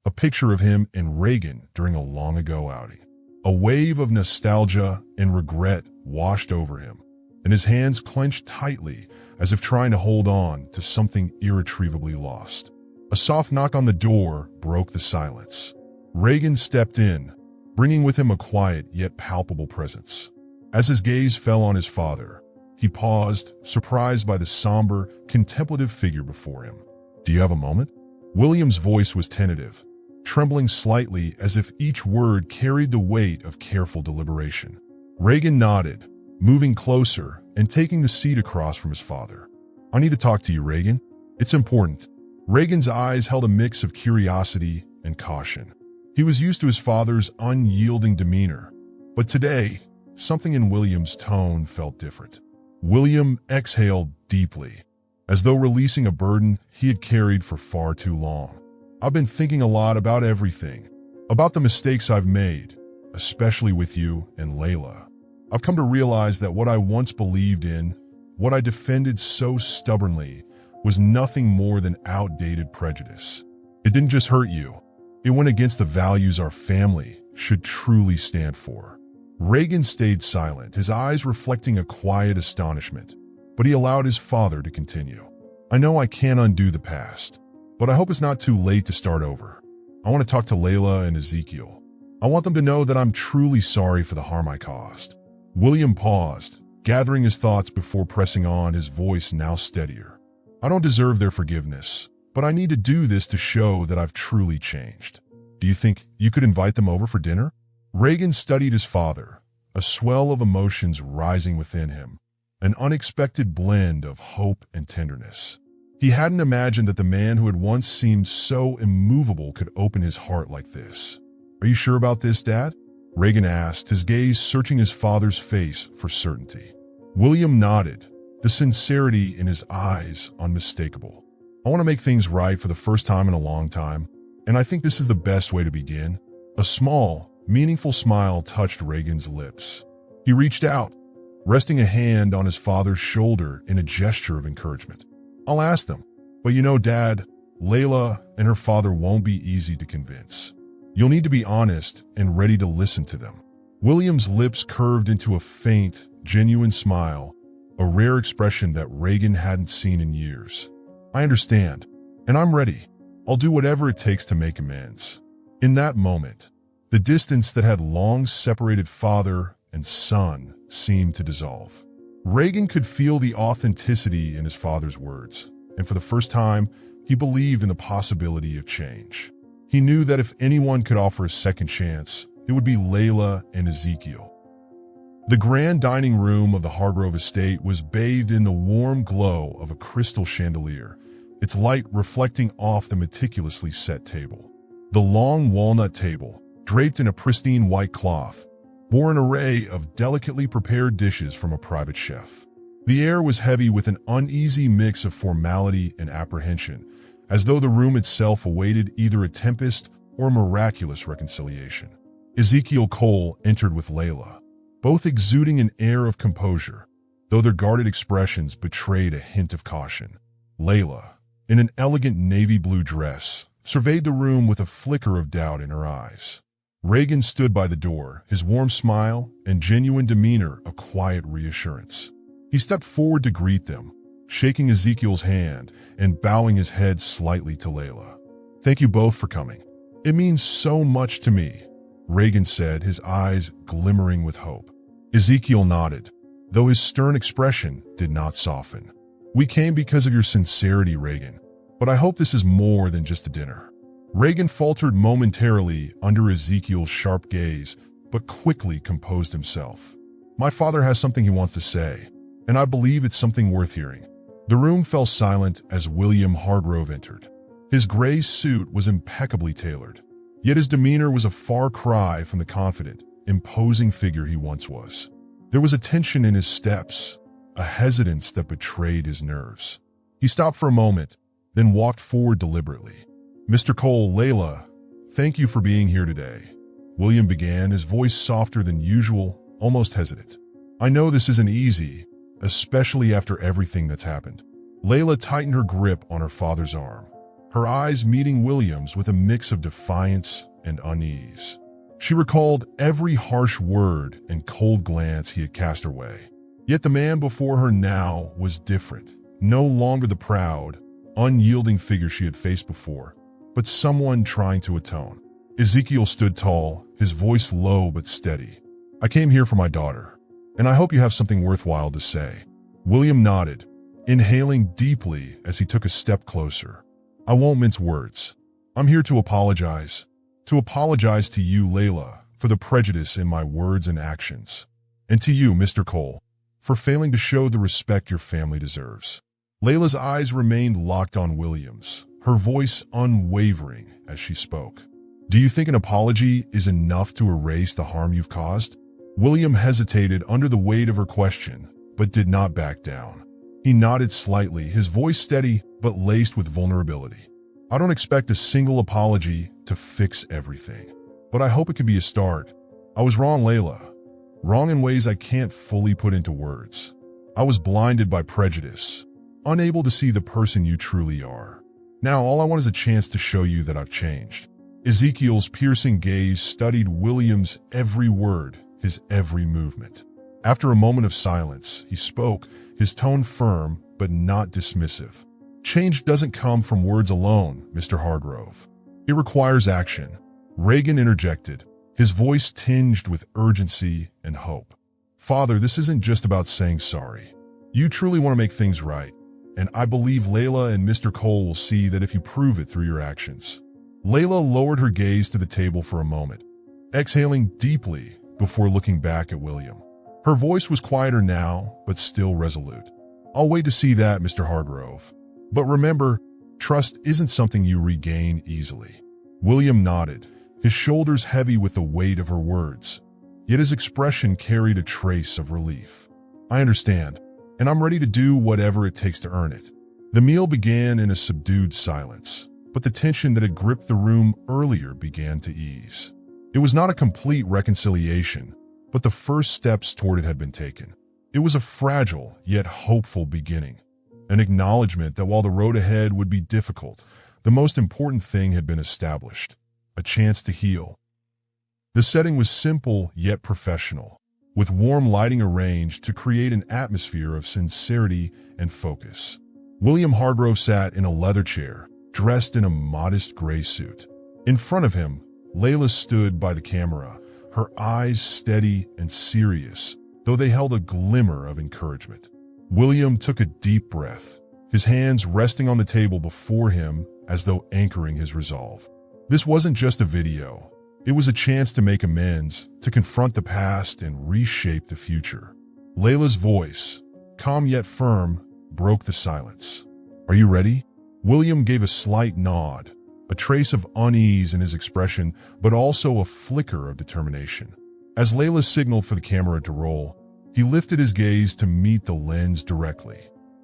a picture of him and Reagan during a long-ago outing. A wave of nostalgia and regret washed over him, and his hands clenched tightly as if trying to hold on to something irretrievably lost. A soft knock on the door broke the silence. Reagan stepped in, bringing with him a quiet yet palpable presence. As his gaze fell on his father, he paused, surprised by the somber, contemplative figure before him. "Do you have a moment?" William's voice was tentative, trembling slightly as if each word carried the weight of careful deliberation. Reagan nodded, moving closer and taking the seat across from his father. "I need to talk to you, Reagan. It's important." Reagan's eyes held a mix of curiosity and caution. He was used to his father's unyielding demeanor, but today, something in William's tone felt different. William exhaled deeply, as though releasing a burden he had carried for far too long. "I've been thinking a lot about everything, about the mistakes I've made, especially with you and Layla. I've come to realize that what I once believed in, what I defended so stubbornly, was nothing more than outdated prejudice. It didn't just hurt you. It went against the values our family should truly stand for." Reagan stayed silent, his eyes reflecting a quiet astonishment, but he allowed his father to continue. "I know I can't undo the past, but I hope it's not too late to start over. I want to talk to Layla and Ezekiel. I want them to know that I'm truly sorry for the harm I caused." William paused, gathering his thoughts before pressing on, his voice now steadier. "I don't deserve their forgiveness, but I need to do this to show that I've truly changed. Do you think you could invite them over for dinner?" Reagan studied his father, a swell of emotions rising within him, an unexpected blend of hope and tenderness. He hadn't imagined that the man who had once seemed so immovable could open his heart like this. "Are you sure about this, Dad?" Reagan asked, his gaze searching his father's face for certainty. William nodded, the sincerity in his eyes unmistakable. "I want to make things right for the first time in a long time, and I think this is the best way to begin." A small, meaningful smile touched Reagan's lips. He reached out, resting a hand on his father's shoulder in a gesture of encouragement. "I'll ask them, but you know, Dad, Layla and her father won't be easy to convince. You'll need to be honest and ready to listen to them." William's lips curved into a faint, genuine smile, a rare expression that Reagan hadn't seen in years. "I understand, and I'm ready. I'll do whatever it takes to make amends." In that moment, the distance that had long separated father and son seemed to dissolve. Reagan could feel the authenticity in his father's words, and for the first time, he believed in the possibility of change. He knew that if anyone could offer a second chance, it would be Layla and Ezekiel. The grand dining room of the Hargrove estate was bathed in the warm glow of a crystal chandelier, its light reflecting off the meticulously set table. The long walnut table, draped in a pristine white cloth, bore an array of delicately prepared dishes from a private chef. The air was heavy with an uneasy mix of formality and apprehension, as though the room itself awaited either a tempest or a miraculous reconciliation. Ezekiel Cole entered with Layla, both exuding an air of composure, though their guarded expressions betrayed a hint of caution. Layla, in an elegant navy blue dress, surveyed the room with a flicker of doubt in her eyes. Reagan stood by the door, his warm smile and genuine demeanor a quiet reassurance. He stepped forward to greet them, shaking Ezekiel's hand and bowing his head slightly to Layla. "Thank you both for coming. It means so much to me," Reagan said, his eyes glimmering with hope. Ezekiel nodded, though his stern expression did not soften. "We came because of your sincerity, Reagan, but I hope this is more than just a dinner." Reagan faltered momentarily under Ezekiel's sharp gaze, but quickly composed himself. "My father has something he wants to say, and I believe it's something worth hearing." The room fell silent as William Hargrove entered. His gray suit was impeccably tailored, yet his demeanor was a far cry from the confident, imposing figure he once was. There was a tension in his steps, a hesitance that betrayed his nerves. He stopped for a moment, then walked forward deliberately. "Mr. Cole, Layla, thank you for being here today," William began, his voice softer than usual, almost hesitant. "I know this isn't easy, especially after everything that's happened." Layla tightened her grip on her father's arm, her eyes meeting William's with a mix of defiance and unease. She recalled every harsh word and cold glance he had cast her way. Yet the man before her now was different, no longer the proud, unyielding figure she had faced before, but someone trying to atone. Ezekiel stood tall, his voice low but steady. "I came here for my daughter, and I hope you have something worthwhile to say." William nodded, inhaling deeply as he took a step closer. "I won't mince words. I'm here to apologize. To apologize to you, Layla, for the prejudice in my words and actions. And to you, Mr. Cole, for failing to show the respect your family deserves." Layla's eyes remained locked on William's, her voice unwavering as she spoke. "Do you think an apology is enough to erase the harm you've caused?" William hesitated under the weight of her question, but did not back down. He nodded slightly, his voice steady but laced with vulnerability. "I don't expect a single apology to fix everything, but I hope it can be a start. I was wrong, Layla. Wrong in ways I can't fully put into words. I was blinded by prejudice, unable to see the person you truly are. Now all I want is a chance to show you that I've changed." Ezekiel's piercing gaze studied William's every word, his every movement. After a moment of silence, he spoke, his tone firm but not dismissive. "Change doesn't come from words alone, Mr. Hargrove. It requires action." Reagan interjected, his voice tinged with urgency and hope. "Father, this isn't just about saying sorry. You truly want to make things right, and I believe Layla and Mr. Cole will see that if you prove it through your actions." Layla lowered her gaze to the table for a moment, exhaling deeply before looking back at William. Her voice was quieter now, but still resolute. "I'll wait to see that, Mr. Hargrove. But remember, trust isn't something you regain easily." William nodded, his shoulders heavy with the weight of her words, yet his expression carried a trace of relief. "I understand, and I'm ready to do whatever it takes to earn it." The meal began in a subdued silence, but the tension that had gripped the room earlier began to ease. It was not a complete reconciliation, but the first steps toward it had been taken. It was a fragile yet hopeful beginning, an acknowledgement that while the road ahead would be difficult, the most important thing had been established, a chance to heal. The setting was simple yet professional, with warm lighting arranged to create an atmosphere of sincerity and focus. William Hargrove sat in a leather chair, dressed in a modest gray suit. In front of him, Layla stood by the camera, her eyes steady and serious, though they held a glimmer of encouragement. William took a deep breath, his hands resting on the table before him as though anchoring his resolve. This wasn't just a video. It was a chance to make amends, to confront the past and reshape the future. Layla's voice, calm yet firm, broke the silence. "Are you ready?" William gave a slight nod, a trace of unease in his expression, but also a flicker of determination. As Layla signaled for the camera to roll, he lifted his gaze to meet the lens directly.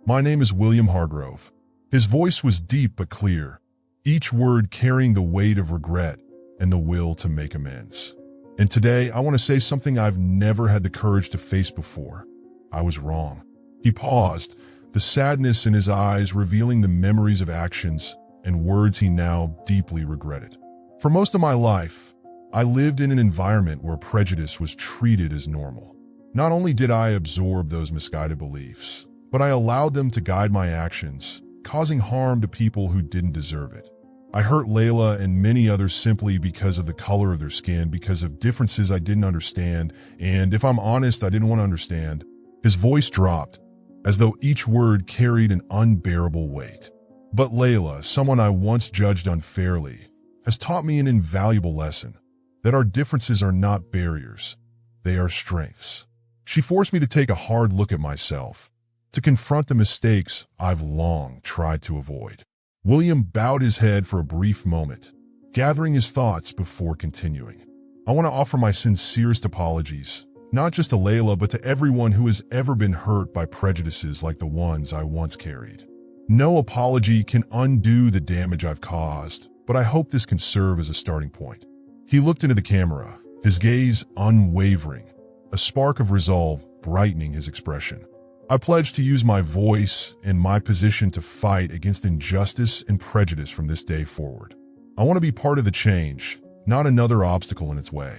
"My name is William Hargrove." His voice was deep but clear, each word carrying the weight of regret and the will to make amends. "And today, I want to say something I've never had the courage to face before. I was wrong." He paused, the sadness in his eyes revealing the memories of actions and words he now deeply regretted. "For most of my life, I lived in an environment where prejudice was treated as normal. Not only did I absorb those misguided beliefs, but I allowed them to guide my actions, causing harm to people who didn't deserve it. I hurt Layla and many others simply because of the color of their skin, because of differences I didn't understand, and if I'm honest, I didn't want to understand. His voice dropped, as though each word carried an unbearable weight. But Layla, someone I once judged unfairly, has taught me an invaluable lesson, that our differences are not barriers, they are strengths. She forced me to take a hard look at myself, to confront the mistakes I've long tried to avoid. William bowed his head for a brief moment, gathering his thoughts before continuing. I want to offer my sincerest apologies, not just to Layla, but to everyone who has ever been hurt by prejudices like the ones I once carried. No apology can undo the damage I've caused, but I hope this can serve as a starting point. He looked into the camera, his gaze unwavering, a spark of resolve brightening his expression. I pledge to use my voice and my position to fight against injustice and prejudice from this day forward. I want to be part of the change, not another obstacle in its way.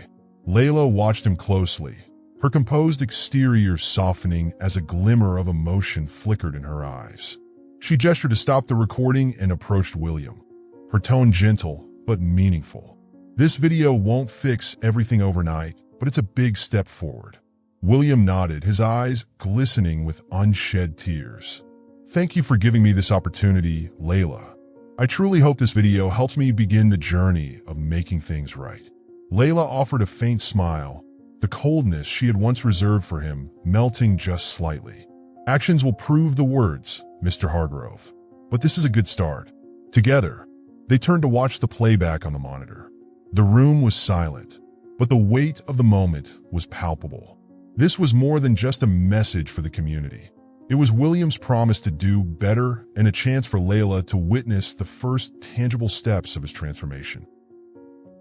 Layla watched him closely, her composed exterior softening as a glimmer of emotion flickered in her eyes. She gestured to stop the recording and approached William, her tone gentle but meaningful. This video won't fix everything overnight, but it's a big step forward. William nodded, his eyes glistening with unshed tears. Thank you for giving me this opportunity, Layla. I truly hope this video helps me begin the journey of making things right. Layla offered a faint smile, the coldness she had once reserved for him melting just slightly. Actions will prove the words, Mr. Hargrove. But this is a good start. Together, they turned to watch the playback on the monitor. The room was silent, but the weight of the moment was palpable. This was more than just a message for the community. It was William's promise to do better and a chance for Layla to witness the first tangible steps of his transformation.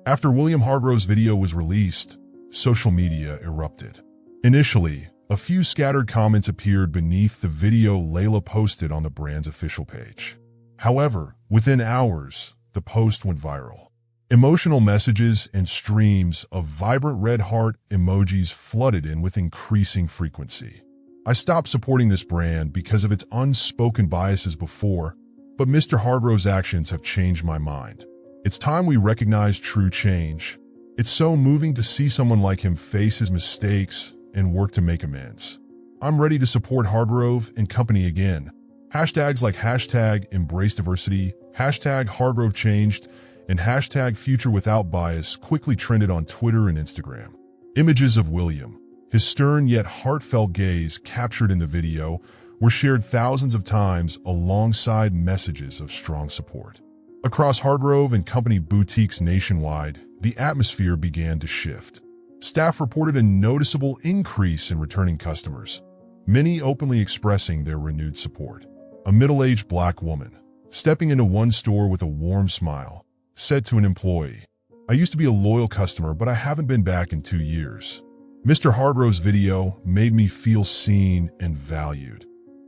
After William Hargrove's video was released, social media erupted. Initially, a few scattered comments appeared beneath the video Layla posted on the brand's official page. However, within hours, the post went viral. Emotional messages and streams of vibrant red heart emojis flooded in with increasing frequency. I stopped supporting this brand because of its unspoken biases before, but Mr. Hargrove's actions have changed my mind. It's time we recognize true change. It's so moving to see someone like him face his mistakes and work to make amends. I'm ready to support Hargrove and company again. Hashtags like #EmbraceDiversity, #HargroveChanged, and #FutureWithoutBias quickly trended on Twitter and Instagram. Images of William, his stern yet heartfelt gaze captured in the video, were shared thousands of times alongside messages of strong support. Across Hargrove and Company boutiques nationwide, the atmosphere began to shift. Staff reported a noticeable increase in returning customers, many openly expressing their renewed support. A middle-aged black woman, stepping into one store with a warm smile, said to an employee, "I used to be a loyal customer, but I haven't been back in 2 years. Mr. Hargrove's video made me feel seen and valued,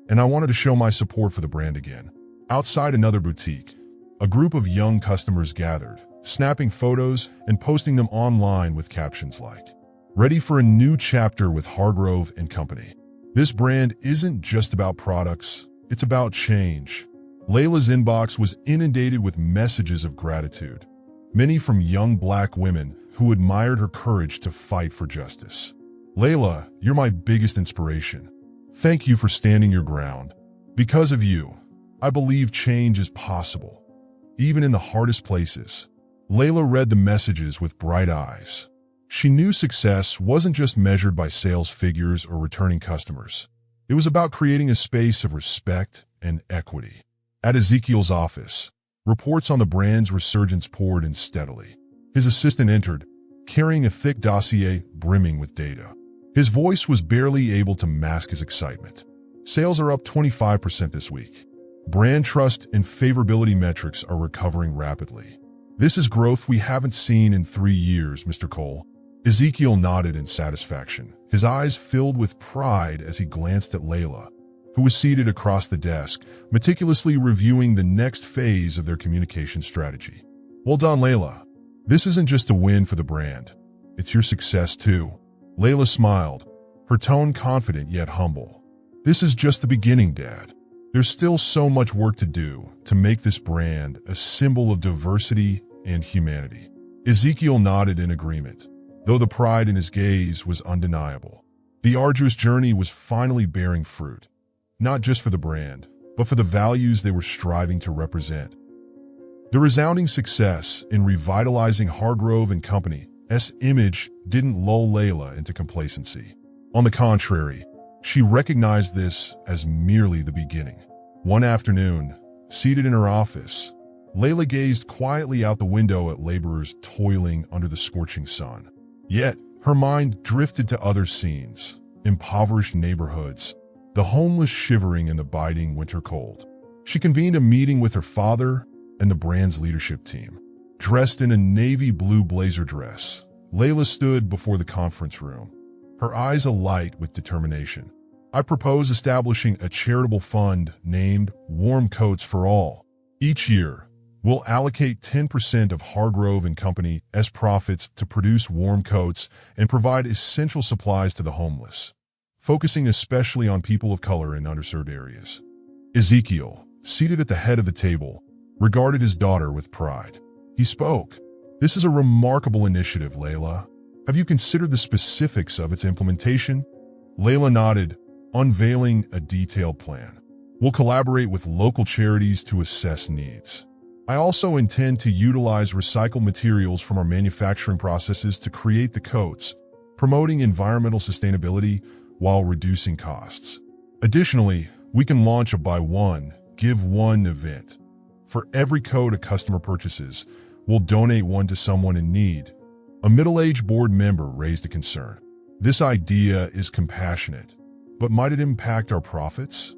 and I wanted to show my support for the brand again." Outside another boutique, a group of young customers gathered, snapping photos and posting them online with captions like, "Ready for a new chapter with Hargrove and Company." This brand isn't just about products, it's about change. Layla's inbox was inundated with messages of gratitude, many from young black women who admired her courage to fight for justice. "Layla, you're my biggest inspiration. Thank you for standing your ground. Because of you, I believe change is possible, even in the hardest places." Layla read the messages with bright eyes. She knew success wasn't just measured by sales figures or returning customers. It was about creating a space of respect and equity. At Ezekiel's office, reports on the brand's resurgence poured in steadily. His assistant entered, carrying a thick dossier brimming with data. His voice was barely able to mask his excitement. "Sales are up 25% this week. Brand trust and favorability metrics are recovering rapidly. This is growth we haven't seen in 3 years, Mr. Cole." Ezekiel nodded in satisfaction, his eyes filled with pride as he glanced at Layla, who was seated across the desk, meticulously reviewing the next phase of their communication strategy. "Well done, Layla. This isn't just a win for the brand. It's your success too." Layla smiled, her tone confident yet humble. "This is just the beginning, Dad. There's still so much work to do to make this brand a symbol of diversity and humanity." Ezekiel nodded in agreement, though the pride in his gaze was undeniable. The arduous journey was finally bearing fruit, not just for the brand, but for the values they were striving to represent. The resounding success in revitalizing Hargrove and Company's image didn't lull Layla into complacency. On the contrary, she recognized this as merely the beginning. One afternoon, seated in her office, Layla gazed quietly out the window at laborers toiling under the scorching sun. Yet, her mind drifted to other scenes, impoverished neighborhoods, the homeless shivering in the biting winter cold. She convened a meeting with her father and the brand's leadership team. Dressed in a navy blue blazer dress, Layla stood before the conference room, her eyes alight with determination. "I propose establishing a charitable fund named Warm Coats for All. Each year, we'll allocate 10% of Hargrove and Company's profits to produce warm coats and provide essential supplies to the homeless, focusing especially on people of color in underserved areas." Ezekiel, seated at the head of the table, regarded his daughter with pride. He spoke, "This is a remarkable initiative, Layla. Have you considered the specifics of its implementation?" Layla nodded, unveiling a detailed plan. "We'll collaborate with local charities to assess needs. I also intend to utilize recycled materials from our manufacturing processes to create the coats, promoting environmental sustainability while reducing costs. Additionally, we can launch a buy one, give one event. For every coat a customer purchases, we'll donate one to someone in need." A middle-aged board member raised a concern. "This idea is compassionate, but might it impact our profits?"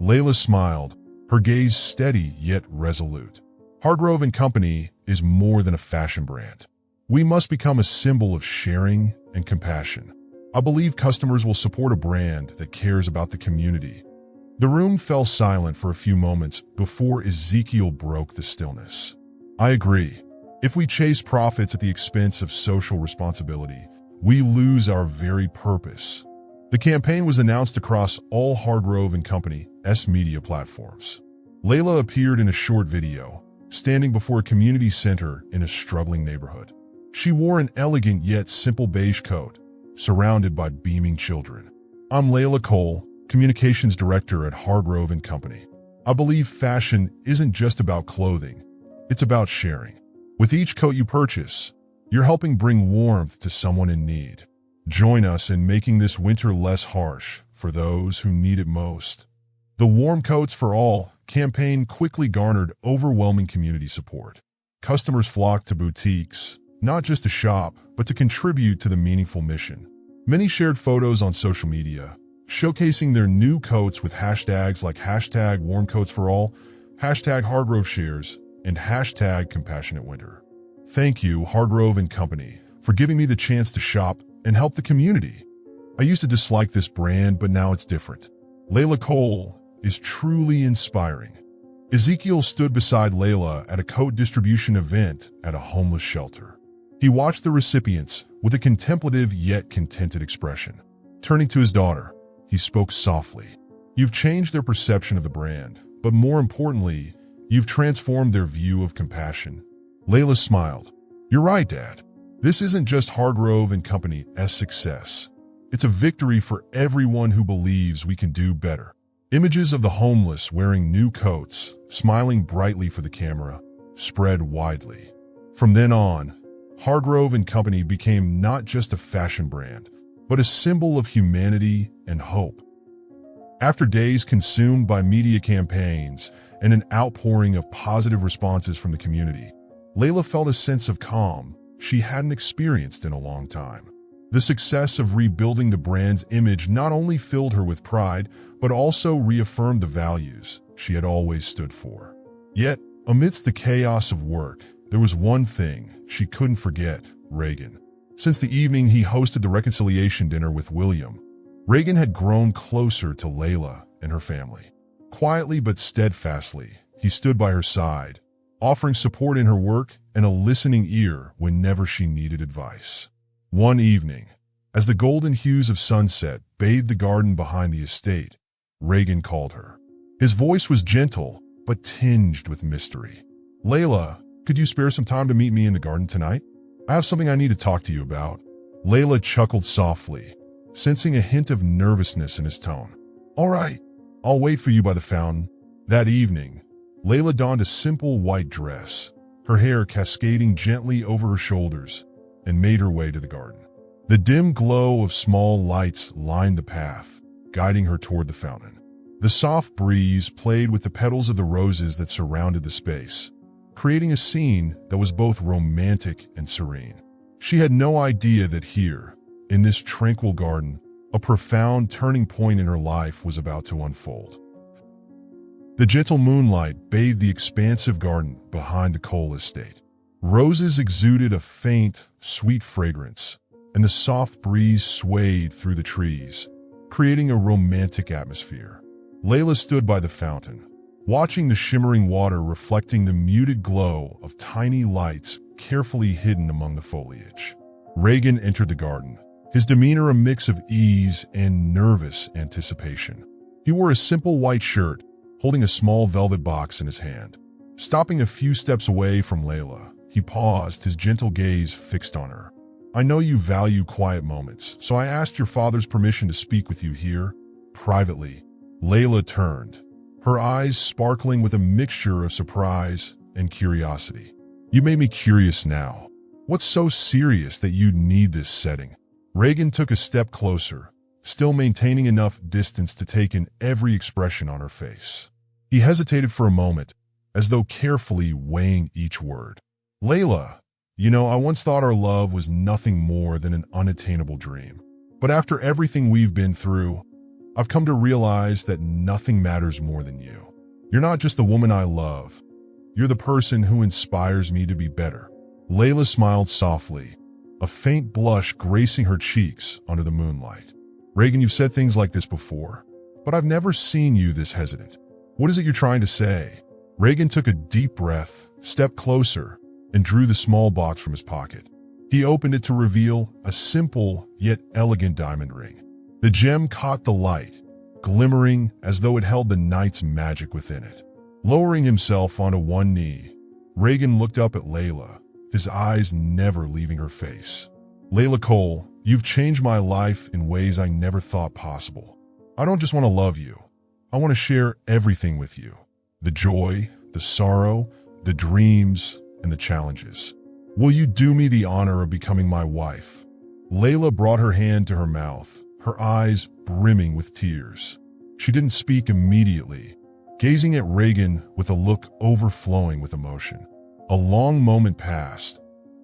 Layla smiled, her gaze steady yet resolute. "Hargrove and Company is more than a fashion brand. We must become a symbol of sharing and compassion. I believe customers will support a brand that cares about the community." The room fell silent for a few moments before Ezekiel broke the stillness. "I agree. If we chase profits at the expense of social responsibility, we lose our very purpose." The campaign was announced across all Hargrove and Company's media platforms. Layla appeared in a short video, standing before a community center in a struggling neighborhood. She wore an elegant yet simple beige coat, surrounded by beaming children. "I'm Layla Cole, Communications Director at Hargrove and Company. I believe fashion isn't just about clothing, it's about sharing. With each coat you purchase, you're helping bring warmth to someone in need. Join us in making this winter less harsh for those who need it most." The Warm Coats for All campaign quickly garnered overwhelming community support. Customers flocked to boutiques, not just to shop, but to contribute to the meaningful mission. Many shared photos on social media, showcasing their new coats with hashtags like #WarmCoatsForAll, #HargroveShares, and #CompassionateWinter. "Thank you, Hargrove and Company, for giving me the chance to shop and help the community. I used to dislike this brand, but now it's different." Layla Cole is truly inspiring. Ezekiel stood beside Layla at a coat distribution event at a homeless shelter. He watched the recipients with a contemplative yet contented expression. Turning to his daughter, he spoke softly. "You've changed their perception of the brand, but more importantly, you've transformed their view of compassion." Layla smiled. "You're right, Dad. This isn't just Hargrove and Company's success. It's a victory for everyone who believes we can do better." Images of the homeless wearing new coats, smiling brightly for the camera, spread widely. From then on, Hargrove and Company became not just a fashion brand, but a symbol of humanity and hope. After days consumed by media campaigns and an outpouring of positive responses from the community, Layla felt a sense of calm she hadn't experienced in a long time. The success of rebuilding the brand's image not only filled her with pride, but also reaffirmed the values she had always stood for. Yet, amidst the chaos of work, there was one thing she couldn't forget: Reagan. Since the evening he hosted the reconciliation dinner with William, Reagan had grown closer to Layla and her family. Quietly but steadfastly, he stood by her side, offering support in her work and a listening ear whenever she needed advice. One evening, As the golden hues of sunset bathed the garden behind the estate, Reagan called her. His voice was gentle, but tinged with mystery. "Layla, could you spare some time to meet me in the garden tonight? I have something I need to talk to you about." Layla chuckled softly, sensing a hint of nervousness in his tone. "All right, I'll wait for you by the fountain." That evening, Layla donned a simple white dress, her hair cascading gently over her shoulders, and made her way to the garden. The dim glow of small lights lined the path, guiding her toward the fountain. The soft breeze played with the petals of the roses that surrounded the space, creating a scene that was both romantic and serene. She had no idea that here, in this tranquil garden, a profound turning point in her life was about to unfold. The gentle moonlight bathed the expansive garden behind the Cole estate. Roses exuded a faint, sweet fragrance, and the soft breeze swayed through the trees, creating a romantic atmosphere. Layla stood by the fountain, watching the shimmering water reflecting the muted glow of tiny lights carefully hidden among the foliage. Reagan entered the garden, his demeanor a mix of ease and nervous anticipation. He wore a simple white shirt, holding a small velvet box in his hand. Stopping a few steps away from Layla, he paused, his gentle gaze fixed on her. "I know you value quiet moments, so I asked your father's permission to speak with you here, privately." Layla turned, her eyes sparkling with a mixture of surprise and curiosity. "You made me curious now. What's so serious that you'd need this setting?" Reagan took a step closer, still maintaining enough distance to take in every expression on her face. He hesitated for a moment, as though carefully weighing each word. "Layla, I once thought our love was nothing more than an unattainable dream. But after everything we've been through, I've come to realize that nothing matters more than you. You're not just the woman I love. You're the person who inspires me to be better." Layla smiled softly, a faint blush gracing her cheeks under the moonlight. "Reagan, you've said things like this before, but I've never seen you this hesitant. What is it you're trying to say?" Reagan took a deep breath, stepped closer, and drew the small box from his pocket. He opened it to reveal a simple yet elegant diamond ring. The gem caught the light, glimmering as though it held the night's magic within it. Lowering himself onto one knee, Reagan looked up at Layla, his eyes never leaving her face. "Layla Cole, you've changed my life in ways I never thought possible. I don't just want to love you. I want to share everything with you. The joy, the sorrow, the dreams, and the challenges. Will you do me the honor of becoming my wife?" Layla brought her hand to her mouth, her eyes brimming with tears. She didn't speak immediately, gazing at Reagan with a look overflowing with emotion. A long moment passed,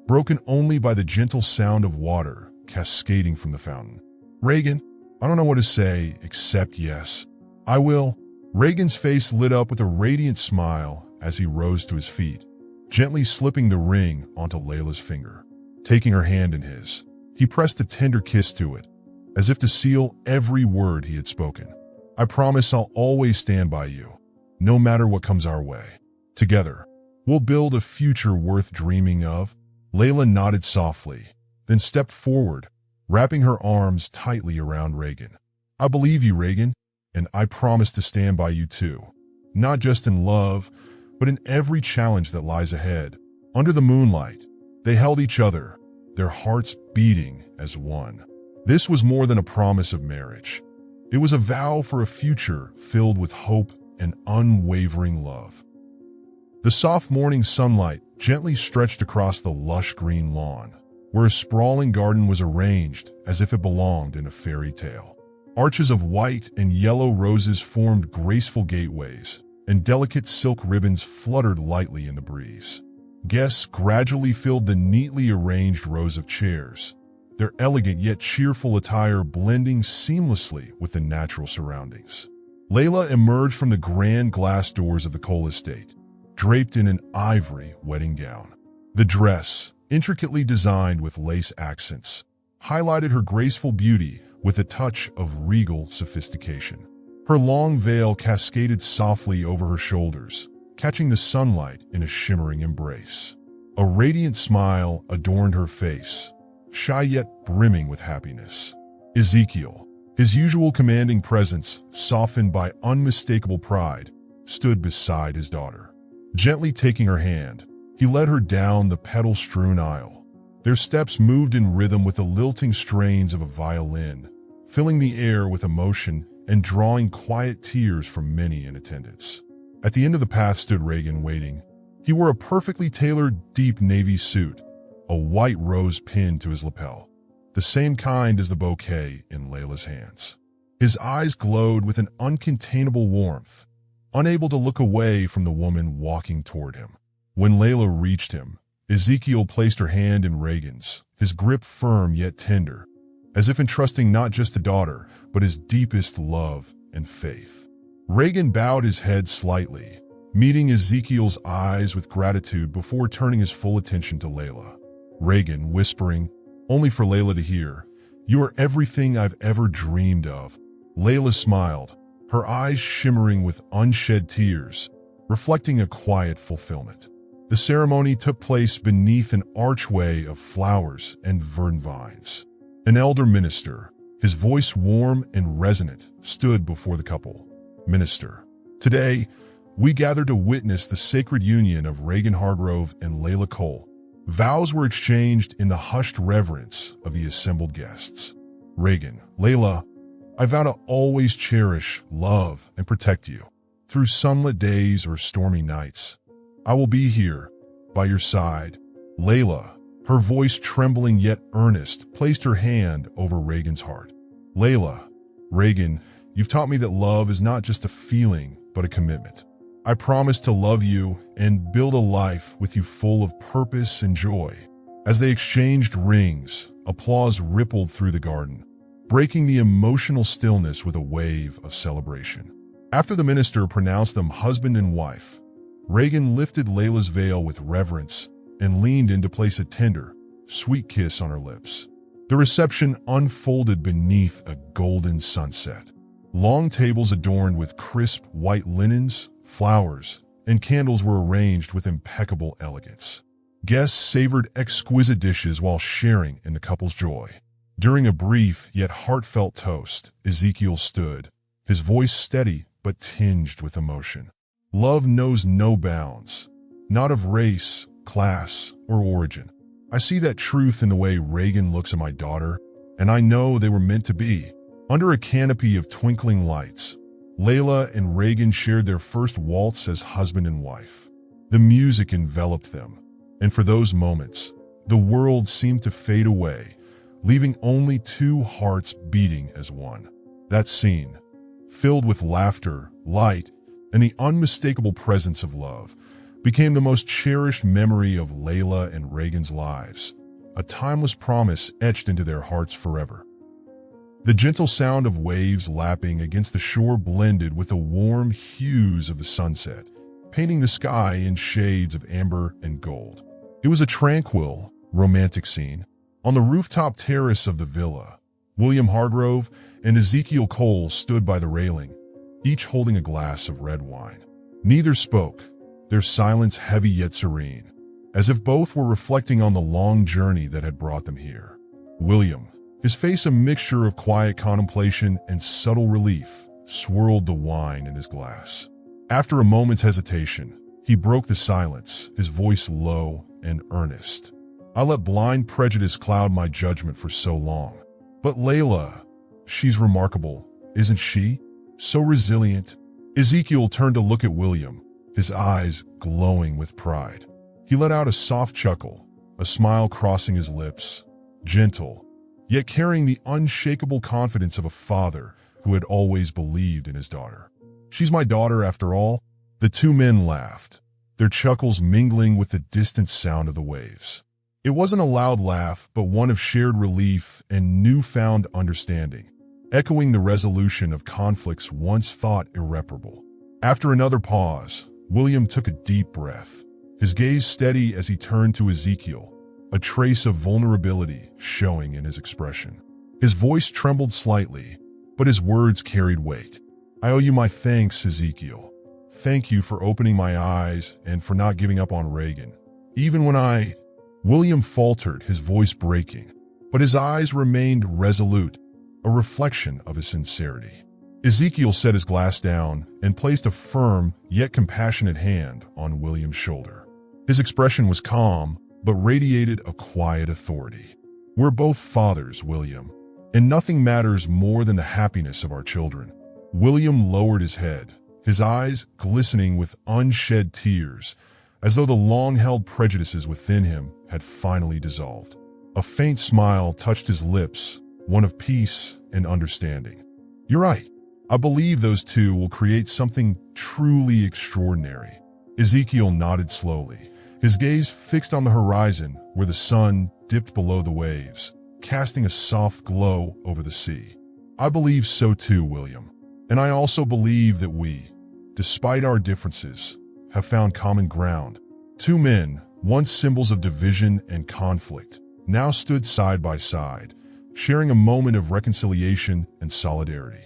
broken only by the gentle sound of water cascading from the fountain. "Reagan, I don't know what to say except yes. I will." Reagan's face lit up with a radiant smile as he rose to his feet, gently slipping the ring onto Layla's finger. Taking her hand in his, he pressed a tender kiss to it, as if to seal every word he had spoken. "I promise I'll always stand by you, no matter what comes our way. Together, we'll build a future worth dreaming of." Layla nodded softly, then stepped forward, wrapping her arms tightly around Reagan. "I believe you, Reagan, and I promise to stand by you too. Not just in love, but in every challenge that lies ahead." Under the moonlight, they held each other, their hearts beating as one. This was more than a promise of marriage. It was a vow for a future filled with hope and unwavering love. The soft morning sunlight gently stretched across the lush green lawn, where a sprawling garden was arranged as if it belonged in a fairy tale. Arches of white and yellow roses formed graceful gateways, and delicate silk ribbons fluttered lightly in the breeze. Guests gradually filled the neatly arranged rows of chairs, their elegant yet cheerful attire blending seamlessly with the natural surroundings. Layla emerged from the grand glass doors of the Cole estate, draped in an ivory wedding gown. The dress, intricately designed with lace accents, highlighted her graceful beauty with a touch of regal sophistication. Her long veil cascaded softly over her shoulders, catching the sunlight in a shimmering embrace. A radiant smile adorned her face, shy yet brimming with happiness. Ezekiel, his usual commanding presence softened by unmistakable pride, stood beside his daughter. Gently taking her hand, he led her down the petal-strewn aisle. Their steps moved in rhythm with the lilting strains of a violin, filling the air with emotion and drawing quiet tears from many in attendance. At the end of the path stood Reagan waiting. He wore a perfectly tailored deep navy suit, a white rose pinned to his lapel, the same kind as the bouquet in Layla's hands. His eyes glowed with an uncontainable warmth, unable to look away from the woman walking toward him. When Layla reached him, Ezekiel placed her hand in Reagan's, his grip firm yet tender, as if entrusting not just the daughter, but his deepest love and faith. Reagan bowed his head slightly, meeting Ezekiel's eyes with gratitude before turning his full attention to Layla. Reagan, whispering, only for Layla to hear, "You are everything I've ever dreamed of." Layla smiled, her eyes shimmering with unshed tears, reflecting a quiet fulfillment. The ceremony took place beneath an archway of flowers and verdant vines. An elder minister, his voice warm and resonant, stood before the couple. "Minister, today, we gather to witness the sacred union of Reagan Hargrove and Layla Cole." Vows were exchanged in the hushed reverence of the assembled guests. Reagan, "Layla, I vow to always cherish, love, and protect you. Through sunlit days or stormy nights, I will be here, by your side." Layla, her voice trembling yet earnest, placed her hand over Reagan's heart. "Layla, Reagan, you've taught me that love is not just a feeling, but a commitment. I promise to love you and build a life with you full of purpose and joy." As they exchanged rings, applause rippled through the garden, breaking the emotional stillness with a wave of celebration. After the minister pronounced them husband and wife, Reagan lifted Layla's veil with reverence and leaned in to place a tender, sweet kiss on her lips. The reception unfolded beneath a golden sunset. Long tables adorned with crisp white linens, flowers, and candles were arranged with impeccable elegance. Guests savored exquisite dishes while sharing in the couple's joy. During a brief yet heartfelt toast, Ezekiel stood, his voice steady but tinged with emotion. "Love knows no bounds, not of race, class, or origin. I see that truth in the way Reagan looks at my daughter, and I know they were meant to be." Under a canopy of twinkling lights, Layla and Reagan shared their first waltz as husband and wife. The music enveloped them, and for those moments, the world seemed to fade away, leaving only two hearts beating as one. That scene, filled with laughter, light, and the unmistakable presence of love, became the most cherished memory of Layla and Reagan's lives, a timeless promise etched into their hearts forever. The gentle sound of waves lapping against the shore blended with the warm hues of the sunset, painting the sky in shades of amber and gold. It was a tranquil, romantic scene. On the rooftop terrace of the villa, William Hargrove and Ezekiel Cole stood by the railing, each holding a glass of red wine. Neither spoke, their silence heavy yet serene, as if both were reflecting on the long journey that had brought them here. William, his face a mixture of quiet contemplation and subtle relief, swirled the wine in his glass. After a moment's hesitation, he broke the silence, his voice low and earnest. "I let blind prejudice cloud my judgment for so long. But Layla, she's remarkable, isn't she? So resilient." Ezekiel turned to look at William, his eyes glowing with pride. He let out a soft chuckle, a smile crossing his lips, gentle, yet carrying the unshakable confidence of a father who had always believed in his daughter. "She's my daughter after all." The two men laughed, their chuckles mingling with the distant sound of the waves. It wasn't a loud laugh, but one of shared relief and newfound understanding, echoing the resolution of conflicts once thought irreparable. After another pause, William took a deep breath, his gaze steady as he turned to Ezekiel, a trace of vulnerability showing in his expression. His voice trembled slightly, but his words carried weight. "I owe you my thanks, Ezekiel. Thank you for opening my eyes and for not giving up on Reagan. Even when William faltered, his voice breaking. but his eyes remained resolute, a reflection of his sincerity. Ezekiel set his glass down and placed a firm yet compassionate hand on William's shoulder. His expression was calm, but radiated a quiet authority. "We're both fathers, William, and nothing matters more than the happiness of our children." William lowered his head, his eyes glistening with unshed tears, as though the long-held prejudices within him had finally dissolved. A faint smile touched his lips, one of peace and understanding. "You're right. I believe those two will create something truly extraordinary." Ezekiel nodded slowly, his gaze fixed on the horizon where the sun dipped below the waves, casting a soft glow over the sea. "I believe so too, William. And I also believe that we, despite our differences, have found common ground." Two men, once symbols of division and conflict, now stood side by side, sharing a moment of reconciliation and solidarity.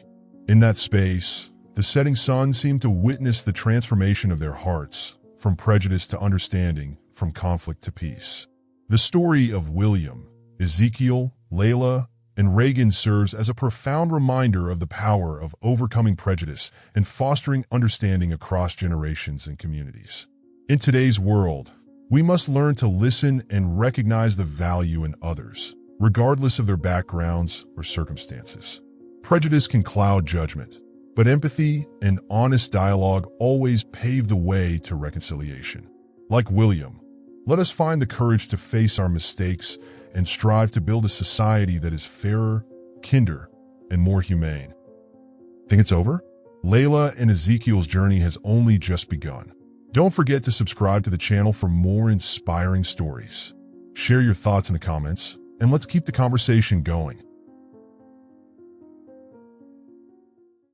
In that space, the setting sun seemed to witness the transformation of their hearts, from prejudice to understanding, from conflict to peace. The story of William, Ezekiel, Layla, and Reagan serves as a profound reminder of the power of overcoming prejudice and fostering understanding across generations and communities. In today's world, we must learn to listen and recognize the value in others, regardless of their backgrounds or circumstances. Prejudice can cloud judgment, but empathy and honest dialogue always pave the way to reconciliation. Like William, let us find the courage to face our mistakes and strive to build a society that is fairer, kinder, and more humane. Think it's over? Layla and Ezekiel's journey has only just begun. Don't forget to subscribe to the channel for more inspiring stories. Share your thoughts in the comments, and let's keep the conversation going.